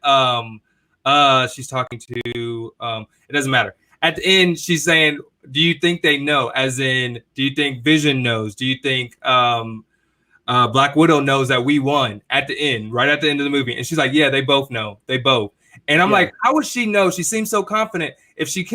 She's talking to it doesn't matter. At the end, she's saying, "Do you think they know?" As in, do you think Vision knows? Do you think Black Widow knows that we won? At the end, right at the end of the movie, and she's like, "Yeah, they both know. They both." And I'm like, "How would she know?" She seems so confident. If she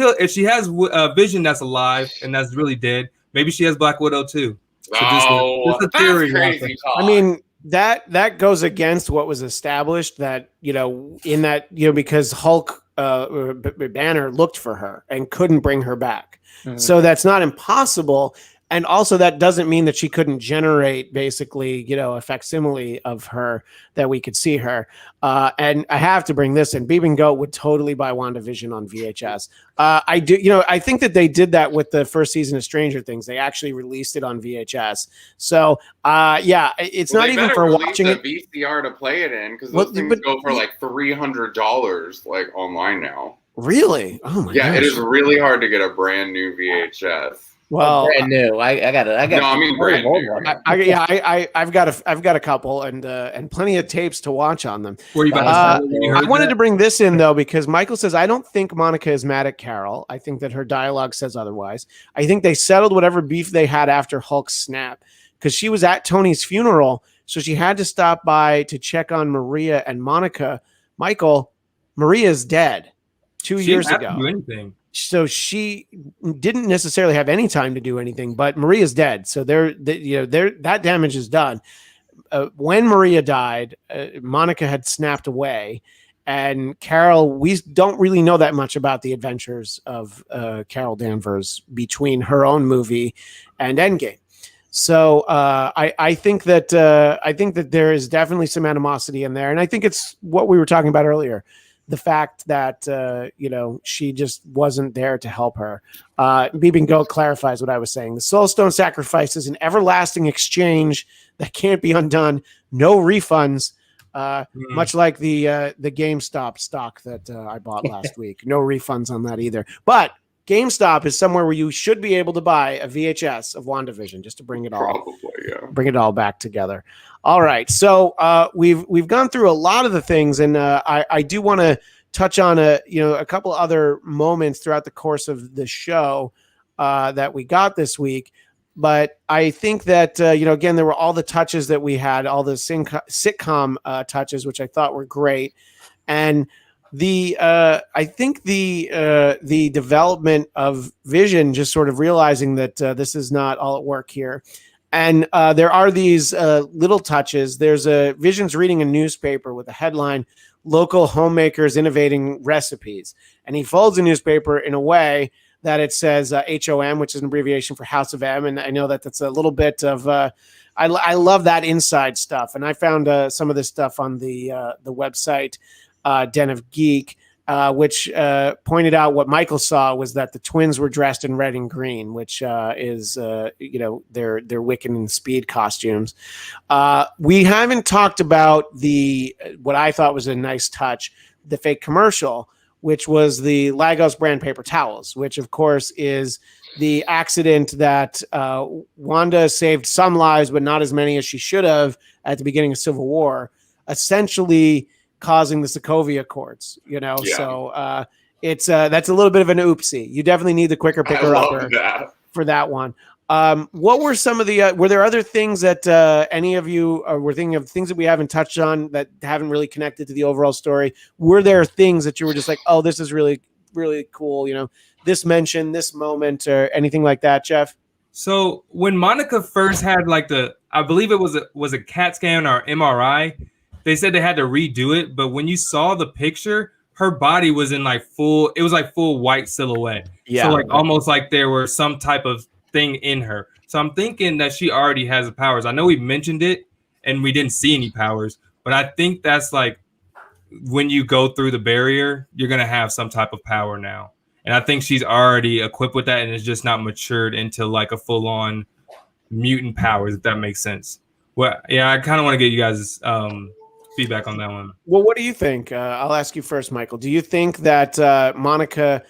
has Vision that's alive and that's really dead, maybe she has Black Widow too. So just a theory. Crazy. I mean. That goes against what was established that, in that, because Hulk Banner looked for her and couldn't bring her back. Mm-hmm. So that's not impossible. And also that doesn't mean that she couldn't generate basically, a facsimile of her that we could see her. And I have to bring this in. Beeb and Goat would totally buy WandaVision on VHS. I do, I think that they did that with the first season of Stranger Things. They actually released it on VHS. So, it's not even for watching it. VCR to play it in because those things go for like $300 like online now. Really? Oh my gosh. It is really hard to get a brand new VHS. Well, brand new. I got it. No, I mean brand new. I've got a couple and plenty of tapes to watch on them. I wanted to bring this in though because Michael says I don't think Monica is mad at Carol. I think that her dialogue says otherwise. I think they settled whatever beef they had after Hulk's snap because she was at Tony's funeral, so she had to stop by to check on Maria and Monica. Michael, Maria's dead 2 years ago. Do anything. So she didn't necessarily have any time to do anything, but Maria's dead. So that damage is done. When Maria died, Monica had snapped away, and Carol, we don't really know that much about the adventures of Carol Danvers between her own movie and Endgame. So I think that there is definitely some animosity in there, and I think it's what we were talking about earlier. The fact that, she just wasn't there to help her. Beeb and Goat clarifies what I was saying. The Soul Stone sacrifice is an everlasting exchange that can't be undone. No refunds, much like the GameStop stock that I bought last week. No refunds on that either. But GameStop is somewhere where you should be able to buy a VHS of WandaVision just to bring it all back together. All right, so we've gone through a lot of the things, and I do want to touch on a couple other moments throughout the course of the show that we got this week. But I think that again, there were all the touches that we had, all the sitcom touches, which I thought were great, and I think the development of Vision just sort of realizing that this is not all at work here. And there are these little touches. There's Vision's reading a newspaper with a headline, "Local Homemakers Innovating Recipes." And he folds the newspaper in a way that it says HOM, which is an abbreviation for House of M. And I know that that's a little bit of, I love that inside stuff. And I found some of this stuff on the website, Den of Geek, which pointed out what Michael saw was that the twins were dressed in red and green, which is, their Wiccan and Speed costumes. We haven't talked about what I thought was a nice touch, the fake commercial, which was the Lagos brand paper towels, which of course is the accident that Wanda saved some lives, but not as many as she should have at the beginning of Civil War, essentially causing the Sokovia Accords, Yeah. So it's that's a little bit of an oopsie. You definitely need the quicker picker upper for that one. What were some of the were there other things that any of you were thinking of, things that we haven't touched on that haven't really connected to the overall story? Were there things that you were just like, oh, this is really, really cool, this mention, this moment, or anything like that, Jeff? So when Monica first had I believe it was a CAT scan or MRI, they said they had to redo it. But when you saw the picture, her body was in full white silhouette. Yeah. So almost like there were some type of thing in her. So I'm thinking that she already has the powers. I know we mentioned it and we didn't see any powers, but I think that's when you go through the barrier, you're going to have some type of power now. And I think she's already equipped with that and it's just not matured into a full-on mutant powers, if that makes sense. Well, yeah, I kind of want to get you guys' feedback on that one. Well, what do you think? I'll ask you first, Michael. Do you think that Monica,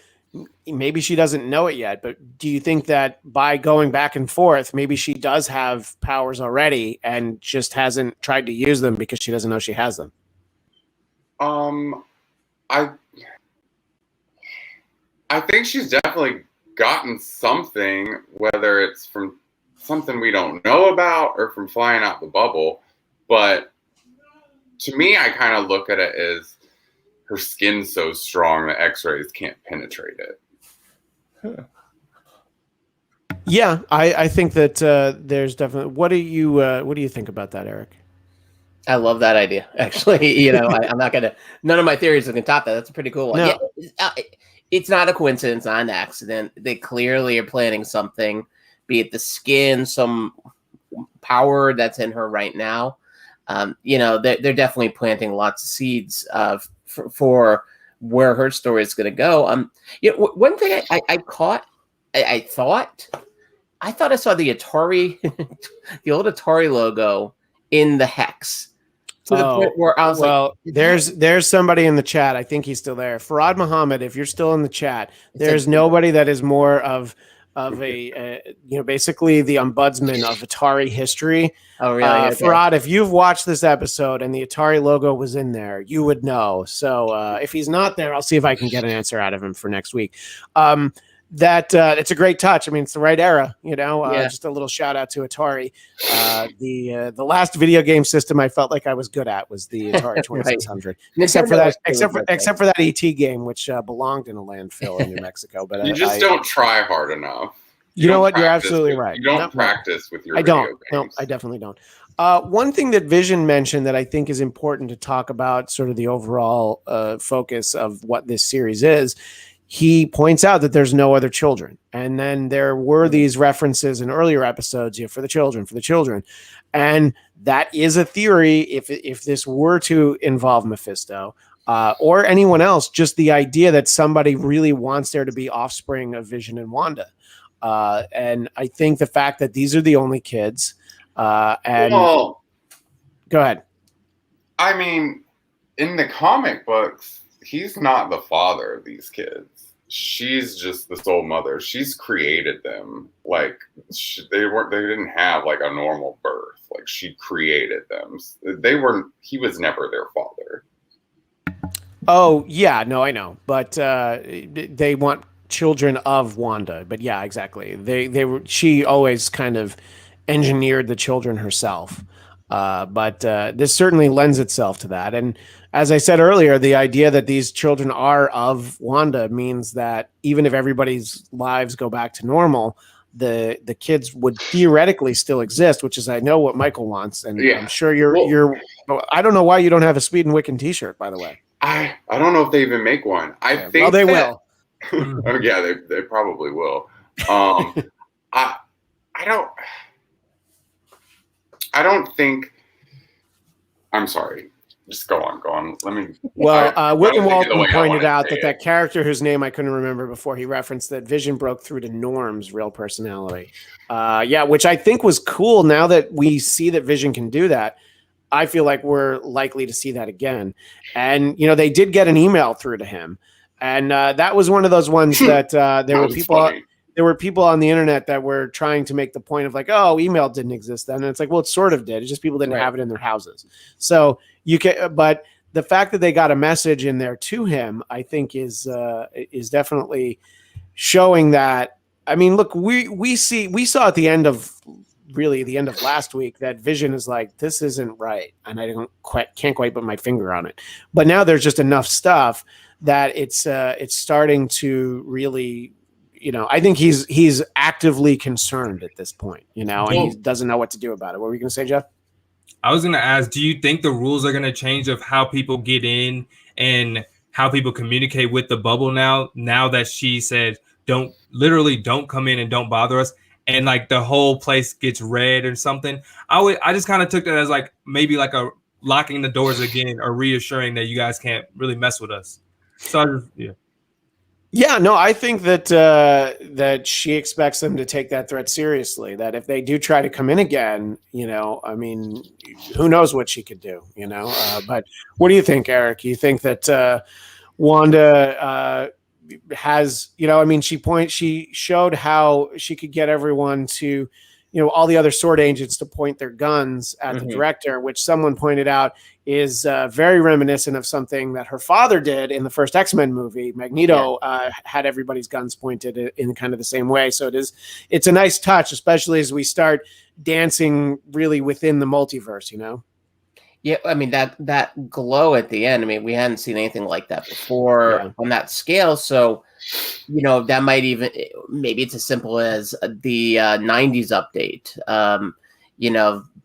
maybe she doesn't know it yet, but do you think that by going back and forth, maybe she does have powers already and just hasn't tried to use them because she doesn't know she has them? I think she's definitely gotten something, whether it's from something we don't know about or from flying out the bubble. But to me, I kind of look at it as her skin's so strong that X-rays can't penetrate it. Huh. Yeah, I think that there's definitely. What do you think about that, Eric? I love that idea. Actually, I'm not gonna. None of my theories are gonna top that. That's a pretty cool one. No. Yeah, it's not a coincidence, not an accident. They clearly are planning something, be it the skin, some power that's in her right now. They're definitely planting lots of seeds for where her story is going to go. One thing I caught, I thought I saw the Atari, the old Atari logo in the hex. To the point where I was there's somebody in the chat. I think he's still there. Farad Muhammad, if you're still in the chat, there's nobody that is more of a basically the ombudsman of Atari history. Oh, really? Okay. Farad, if you've watched this episode and the Atari logo was in there, you would know. So if he's not there, I'll see if I can get an answer out of him for next week. It's a great touch. I mean, it's the right era, just a little shout out to Atari. The last video game system I felt like I was good at was the Atari 2600, right. except for that ET game, which belonged in a landfill in New Mexico. But you just don't try hard enough. You know what? You're absolutely right. You don't practice with your video games. No, I definitely don't. One thing that Vision mentioned that I think is important to talk about, sort of the overall focus of what this series is. He points out that there's no other children. And then there were these references in earlier episodes, for the children. And that is a theory. If this were to involve Mephisto or anyone else, just the idea that somebody really wants there to be offspring of Vision and Wanda. And I think the fact that these are the only kids go ahead. I mean, in the comic books, he's not the father of these kids. She's just the sole mother. She's created them. They didn't have a normal birth. She created them. He was never their father. Oh yeah, no, I know. But they want children of Wanda. But yeah, exactly. She always kind of engineered the children herself. But this certainly lends itself to that. And as I said earlier, the idea that these children are of Wanda means that even if everybody's lives go back to normal, the kids would theoretically still exist, which is, I know, what Michael wants. And yeah. I'm sure you're I don't know why you don't have a Speed and Wiccan t-shirt, by the way. I don't know if they even make one. I think they will. Oh yeah, they probably will. I don't think. I'm sorry. Just go on. Let me. Well, William Walton pointed out that that character whose name I couldn't remember before, he referenced that Vision broke through to Norm's real personality. Yeah, which I think was cool. Now that we see that Vision can do that, I feel like we're likely to see that again. And they did get an email through to him, and that was one of those ones that there were people. Funny. There were people on the internet that were trying to make the point of like, oh, email didn't exist then. And it's like, well, it sort of did. It's just people didn't have it in their houses. So you can, but the fact that they got a message in there to him, I think is definitely showing that. I mean, look, we saw at the end of last week that Vision is like, this isn't right. And I can't quite put my finger on it. But now there's just enough stuff that it's starting to really, I think he's actively concerned at this point, and he doesn't know what to do about it. What were you going to say, Jeff? I was going to ask, do you think the rules are going to change of how people get in and how people communicate with the bubble now that she said, don't come in and don't bother us, and like the whole place gets red or something? I just kind of took that as like maybe like a locking the doors again or reassuring that you guys can't really mess with us. So Yeah, no, I think that she expects them to take that threat seriously. That if they do try to come in again, I mean, who knows what she could do, But what do you think, Eric? You think that Wanda has, I mean, she showed how she could get everyone to, all the other sword agents to point their guns at the director, which someone pointed out is very reminiscent of something that her father did in the first X-Men movie. Magneto had everybody's guns pointed in kind of the same way. So it's a nice touch, especially as we start dancing really within the multiverse, Yeah, I mean that glow at the end. I mean, we hadn't seen anything like that before on that scale. So, that might even, maybe it's as simple as the 90s update.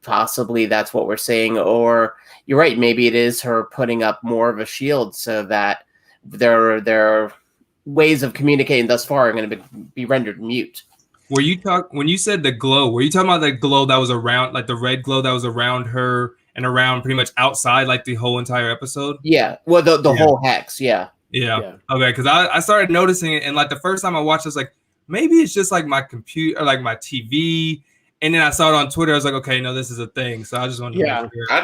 Possibly that's what we're saying. Or you're right, maybe it is her putting up more of a shield so that their ways of communicating thus far are going to be rendered mute. When you said the glow, were you talking about the glow that was around, like the red glow that was around her and around pretty much outside, like the whole entire episode? Yeah. Well, the whole hex. Yeah. Yeah. Okay. Because I started noticing it, and like the first time I watched, I was like, maybe it's just like my computer or like my TV. And then I saw it on Twitter. I was like, okay, no, this is a thing. So I just wanted to make sure. I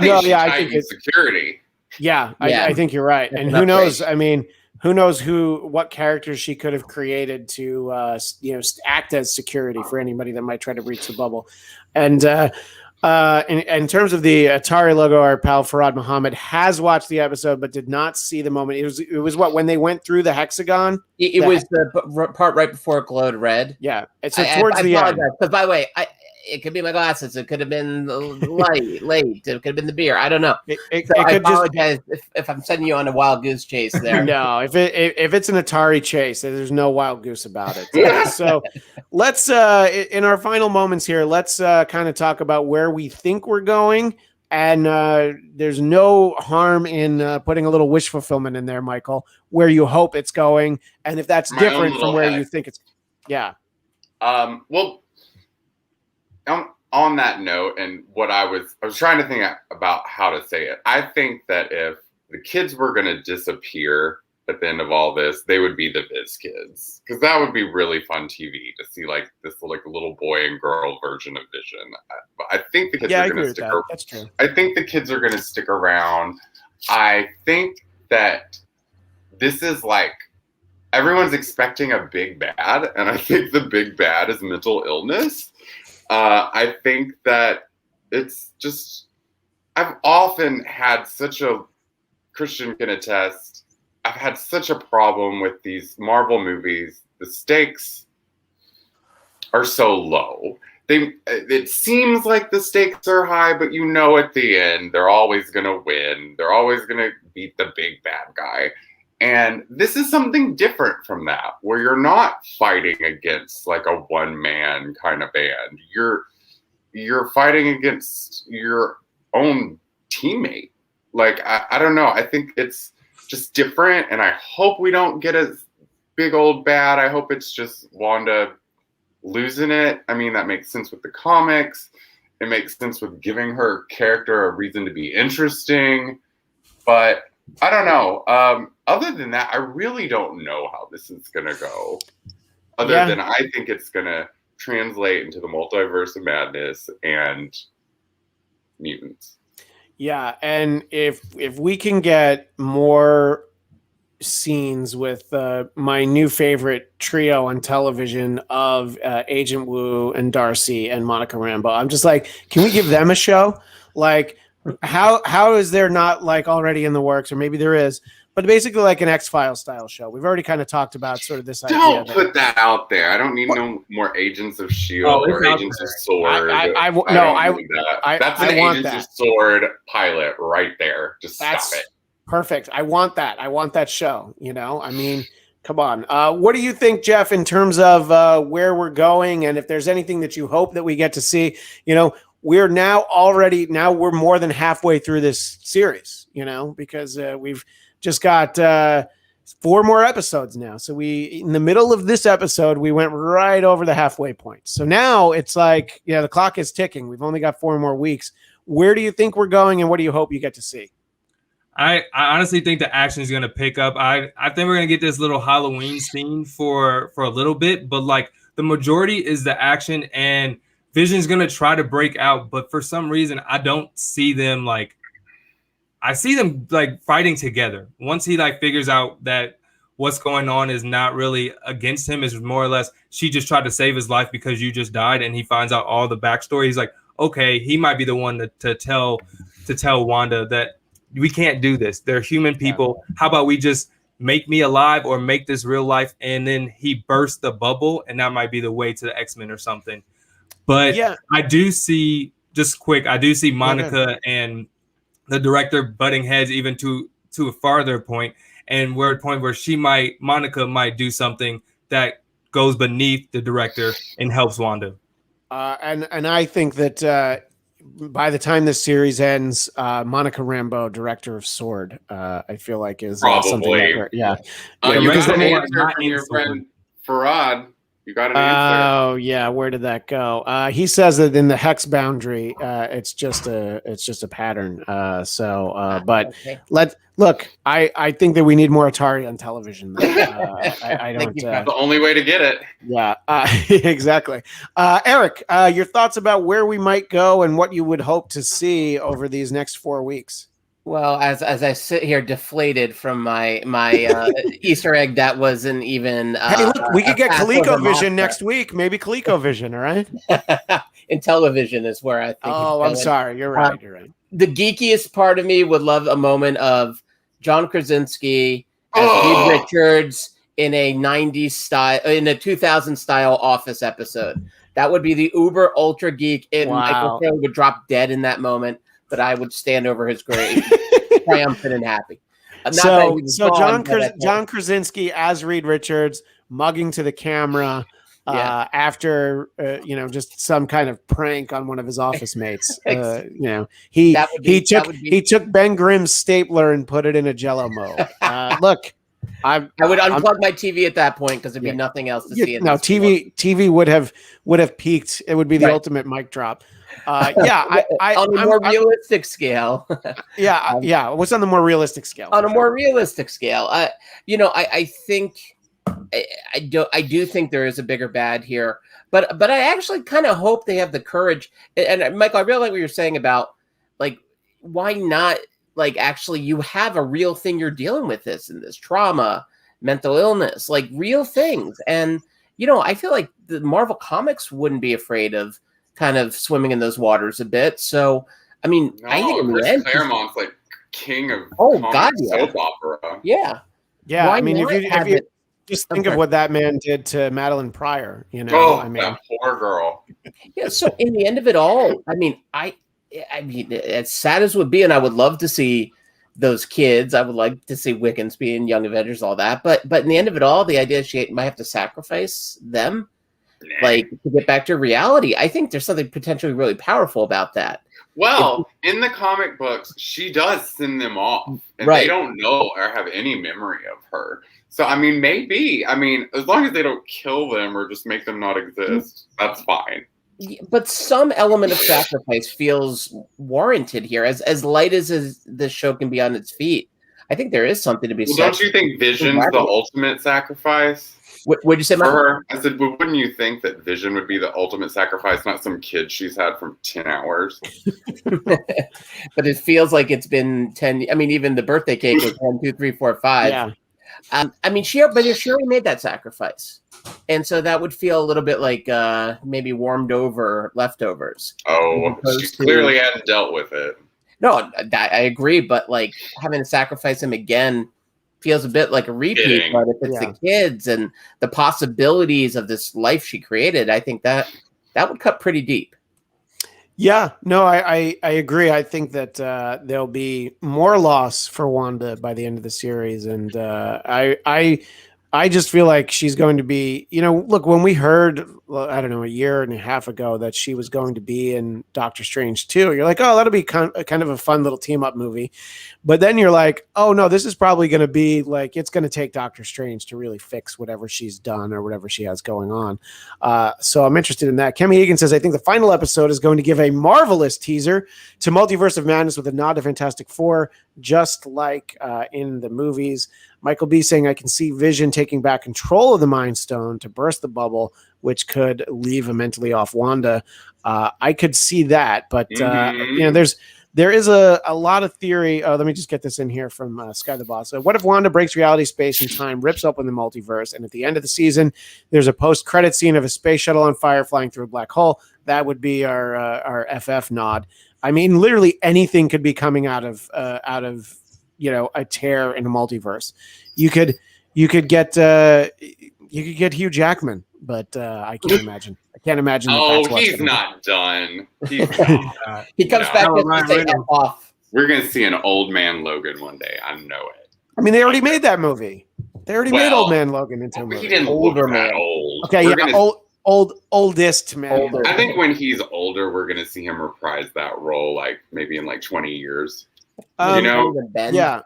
think it's security. Yeah, I think you're right. And who knows? I mean, who knows what characters she could have created to act as security for anybody that might try to breach the bubble. And in terms of the Atari logo, our pal Farad Muhammad has watched the episode but did not see the moment. It was when they went through the hexagon. It was the part right before it glowed red. Yeah, so towards the end. Because by the way, it could be my glasses. It could have been late. It could have been the beer. I don't know. I apologize if I'm sending you on a wild goose chase there. No, if it's an Atari chase, there's no wild goose about it. So let's, in our final moments here, let's kind of talk about where we think we're going. And there's no harm in putting a little wish fulfillment in there, Michael, where you hope it's going. And if that's different from where you think it's, yeah. Well, on that note, and what I was trying to think about how to say it. I think that if the kids were going to disappear at the end of all this, they would be the Viz kids, because that would be really fun TV to see, like this like little boy and girl version of Vision. I think the kids are going to stick around. That's true. I think the kids are going to stick around. I think that this is like everyone's expecting a big bad, and I think the big bad is mental illness. I think that it's just, I've often had such a, Christian can attest, I've had such a problem with these Marvel movies. The stakes are so low. It seems like the stakes are high, but at the end, they're always going to win. They're always going to beat the big bad guy. And this is something different from that, where you're not fighting against like a one-man kind of band. You're fighting against your own teammate. Like, I don't know. I think it's just different, and I hope we don't get big old bad. I hope it's just Wanda losing it. I mean, that makes sense with the comics. It makes sense with giving her character a reason to be interesting. But I don't know. Other than that, I really don't know how this is going to go. Other than I think it's going to translate into the multiverse of madness and mutants. Yeah, and if we can get more scenes with my new favorite trio on television of Agent Woo and Darcy and Monica Rambeau, I'm just like, can we give them a show? Like, how is there not like already in the works, or maybe there is, but basically like an X-Files style show. We've already kind of talked about sort of this idea. Don't put that out there. I don't need no more Agents of S.H.I.E.L.D. or Agents of S.W.O.R.D. I want That's an Agents of S.W.O.R.D. pilot right there. Just stop it. Perfect. I want that. I want that show. You know, I mean, come on. What do you think, Jeff, in terms of where we're going, and if there's anything that you hope that we get to see? You know, we're we're more than halfway through this series, you know, because we've just got 4 more episodes now. So in the middle of this episode, we went right over the halfway point. So now it's like, the clock is ticking. We've only got 4 more weeks. Where do you think we're going, and what do you hope you get to see? I honestly think the action is going to pick up. I think we're going to get this little Halloween scene for a little bit, but like the majority is the action, and Vision's going to try to break out. But for some reason, I don't see them I see them like fighting together. Once he like figures out that what's going on is not really against him, is more or less she just tried to save his life because you just died, and he finds out all the backstory. He's like, okay, he might be the one to tell Wanda that we can't do this. They're human people. How about we just make me alive or make this real life? And then he bursts the bubble, and that might be the way to the X-Men or something. But I do see Monica and the director butting heads even to a farther point, and we're at a point where Monica might do something that goes beneath the director and helps Wanda. And I think that by the time this series ends, Monica Rambeau, director of S.W.O.R.D., I feel like is something like that. You got an answer from your friend Farad. You got an answer. Oh yeah, where did that go? He says that in the hex boundary, it's just a pattern. But look. I think that we need more Atari on television. I don't. The only way to get it. Yeah, exactly. Eric, your thoughts about where we might go and what you would hope to see over these next 4 weeks? Well, as I sit here deflated from my Easter egg that wasn't even. Hey, look, we could get ColecoVision next week. Maybe ColecoVision, all right? In television is where I think. Oh, I'm sorry. You're right. You're right. The geekiest part of me would love a moment of John Krasinski as Reed Richards in a 90s style, in a 2000 style Office episode. That would be the uber ultra geek, and Michael Caine would drop dead in that moment. But I would stand over his grave, triumphant and happy. So John Krasinski as Reed Richards, mugging to the camera after just some kind of prank on one of his office mates. He took Ben Grimm's stapler and put it in a Jello mold. Look. I would unplug my TV at that point because there'd be nothing else to see. TV would have peaked. It would be the ultimate mic drop. On a more realistic scale. What's on the more realistic scale? On a more realistic scale, I think I do think there is a bigger bad here, but I actually kind of hope they have the courage. And Michael, I really like what you're saying about like why not. Like, actually, you have a real thing you're dealing with this trauma, mental illness, like real things. And, I feel like the Marvel Comics wouldn't be afraid of kind of swimming in those waters a bit. So, I mean, I think Chris Claremont's like king of soap opera. Yeah. Yeah. I mean, if you just think of what that man did to Madeline Pryor, that poor girl. Yeah. So in the end of it all, I mean, as sad as it would be, and I would love to see those kids. I would like to see Wiccans being Young Avengers, all that. But in the end of it all, the idea she might have to sacrifice them, like to get back to reality. I think there's something potentially really powerful about that. Well, in the comic books, she does send them off, and Right. they don't know or have any memory of her. So, I mean, maybe. I mean, as long as they don't kill them or just make them not exist, that's fine. But some element of sacrifice feels warranted here. As light as this show can be on its feet, I think there is something to be said. Don't you think Vision's the ultimate sacrifice? What'd you say, Matt? For her? I said, well, wouldn't you think that Vision would be the ultimate sacrifice, not some kid she's had from 10 hours? But it feels like it's been 10. I mean, even the birthday cake was 1, 2, 3, 4, 5. Yeah. I mean, she already made that sacrifice. And so that would feel a little bit like maybe warmed over leftovers. Oh, she clearly hadn't dealt with it. No, I agree. But like having to sacrifice him again feels a bit like a repeat. But if it's the kids and the possibilities of this life she created, I think that would cut pretty deep. Yeah, no, I agree. I think that there'll be more loss for Wanda by the end of the series, and I just feel like she's going to be, look, when we heard, I don't know, a year and a half ago that she was going to be in Doctor Strange 2, you're like, oh, that'll be kind of a fun little team up movie. But then you're like, oh no, this is probably going to be like, it's going to take Doctor Strange to really fix whatever she's done or whatever she has going on. So I'm interested in that. Kemi Egan says, I think the final episode is going to give a marvelous teaser to Multiverse of Madness with a nod to Fantastic Four, just like in the movies. Michael B saying, I can see Vision taking back control of the Mind Stone to burst the bubble, which could leave a mentally off Wanda. I could see that, but there is a lot of theory. Let me just get this in here from Sky the Boss. So what if Wanda breaks reality, space, and time, rips open the multiverse, and at the end of the season, there's a post-credit scene of a space shuttle on fire flying through a black hole? That would be our FF nod. I mean, literally anything could be coming out of a tear in a multiverse. You could get Hugh Jackman, but I can't imagine. I can't imagine. He's not done. He comes back and say off. We're gonna see an old man Logan one day. I know it. I mean, they already made that movie. They already made Old Man Logan into a movie. He didn't look that old. Okay, oldest man. I think when he's older, we're gonna see him reprise that role, like maybe in like 20 years. Yeah.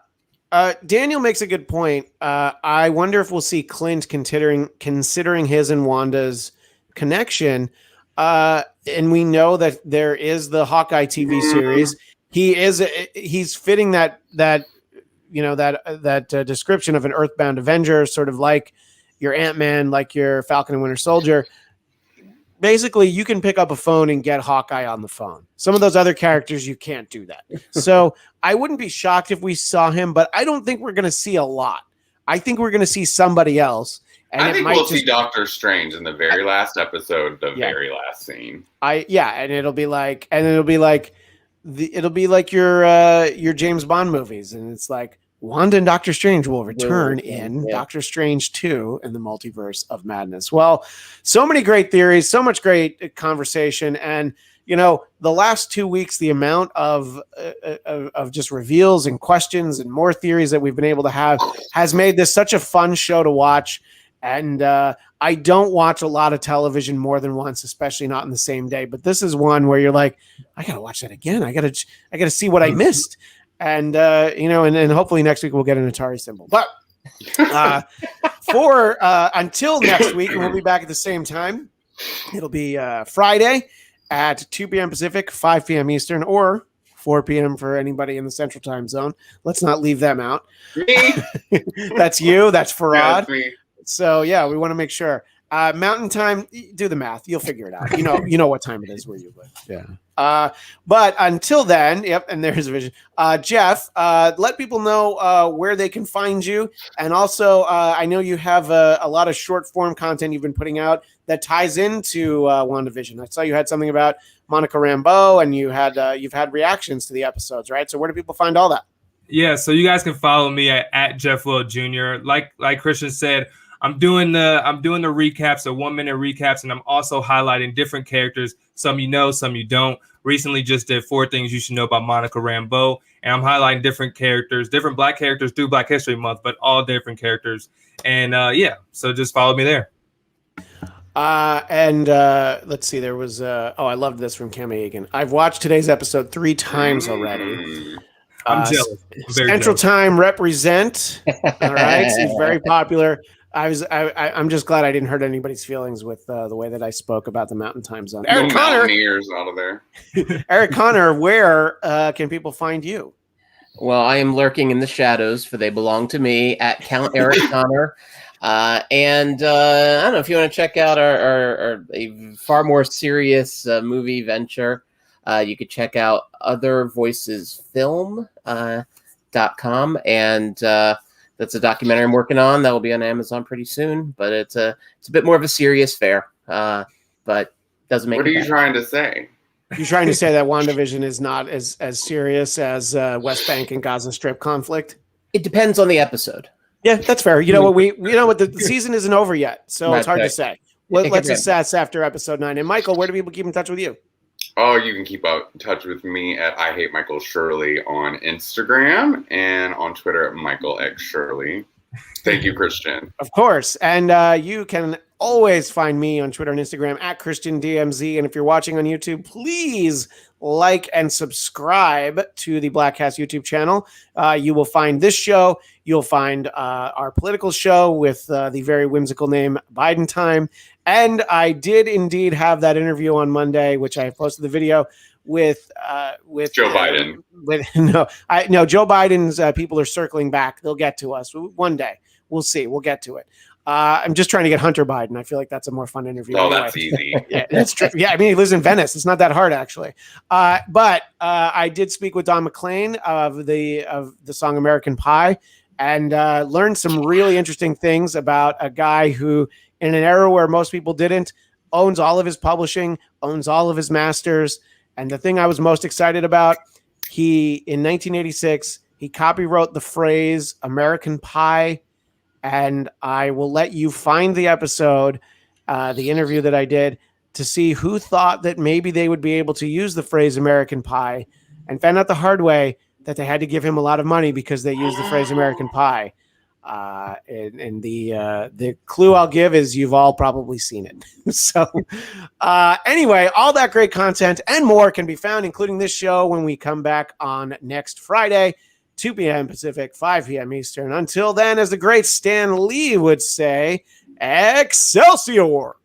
Daniel makes a good point. I wonder if we'll see Clint considering his and Wanda's connection. And we know that there is the Hawkeye TV series. He's fitting that description of an Earthbound Avenger, sort of like your Ant-Man, like your Falcon and Winter Soldier. Basically, you can pick up a phone and get Hawkeye on the phone. Some of those other characters, you can't do that. So I wouldn't be shocked if we saw him, but I don't think we're going to see a lot. I think we're going to see somebody else. And I think we'll see Doctor Strange in the very last episode, very last scene. And it'll be like your James Bond movies, and it's like Wanda and Doctor Strange will return in Doctor Strange 2 in the Multiverse of Madness. Well, so many great theories, so much great conversation, and the last 2 weeks, the amount of just reveals and questions and more theories that we've been able to have has made this such a fun show to watch. And I don't watch a lot of television more than once, especially not in the same day. But this is one where you're like, I got to watch that again. I got to see what I missed. And, and hopefully next week we'll get an Atari symbol. But until next week, and we'll be back at the same time. It'll be Friday at 2 p.m. Pacific, 5 p.m. Eastern, or 4 p.m. for anybody in the Central Time Zone. Let's not leave them out. Me? That's you. That's Farad. Yeah, that's me. So yeah, we want to make sure. Mountain Time, do the math. You'll figure it out. You know what time it is where you live. Yeah. But until then, and there's a vision. Jeff, let people know where they can find you. And also, I know you have a lot of short form content you've been putting out that ties into WandaVision. I saw you had something about Monica Rambeau, and you've had reactions to the episodes, right? So where do people find all that? Yeah, so you guys can follow me at Jeff Will Jr. Like Christian said, I'm doing the recaps, the 1 minute recaps, and I'm also highlighting different characters. Some you know, some you don't. Recently just did 4 things you should know about Monica Rambeau, and I'm highlighting different characters, different Black characters through Black History Month, but all different characters. And so just follow me there. And let's see, there was I loved this from Kim Egan. I've watched today's episode 3 times already. I'm jealous. I'm very Central jealous. Time represent. All right, she's very popular. I'm just glad I didn't hurt anybody's feelings with the way that I spoke about the Mountain Time Zone. No Eric Connor, Mountaineers out of there. Eric Connor, where can people find you? Well, I am lurking in the shadows, for they belong to me, at Count Eric Connor. And I don't know if you want to check out our a far more serious movie venture. You could check out othervoicesfilm.com, and that's a documentary I'm working on that will be on Amazon pretty soon. But it's a bit more of a serious fare, but doesn't make. What are you trying to say? You're trying to say that WandaVision is not as serious as West Bank and Gaza Strip conflict? It depends on the episode. Yeah, that's fair. You know what? The season isn't over yet, so it's hard to say. Let's assess after episode 9. And Michael, where do people keep in touch with you? Oh, you can keep in touch with me at I Hate Michael Shirley on Instagram and on Twitter at Michael X Shirley. Thank you, Christian. Of course. And you can always find me on Twitter and Instagram at ChristianDMZ. And if you're watching on YouTube, please like and subscribe to the Blackcast YouTube channel. You will find this show. You'll find our political show with the very whimsical name Biden Time. And I did indeed have that interview on Monday, which I posted the video with Joe Biden. No, Joe Biden's people are circling back. They'll get to us one day. We'll see. We'll get to it. I'm just trying to get Hunter Biden. I feel like that's a more fun interview. Oh, anyway. that's easy. Yeah, that's true. Yeah, I mean, he lives in Venice. It's not that hard, actually. But I did speak with Don McLean of the song American Pie, and learned some really interesting things about a guy who, in an era where most people didn't, owns all of his publishing, owns all of his masters. And the thing I was most excited about, in 1986, he copywrote the phrase American Pie. And I will let you find the episode, the interview that I did, to see who thought that maybe they would be able to use the phrase American Pie, and found out the hard way that they had to give him a lot of money because they used the phrase American Pie. And the clue I'll give is you've all probably seen it. So anyway, all that great content and more can be found, including this show, when we come back on next Friday, 2 p.m. Pacific, 5 p.m. Eastern. Until then, as the great Stan Lee would say, Excelsior!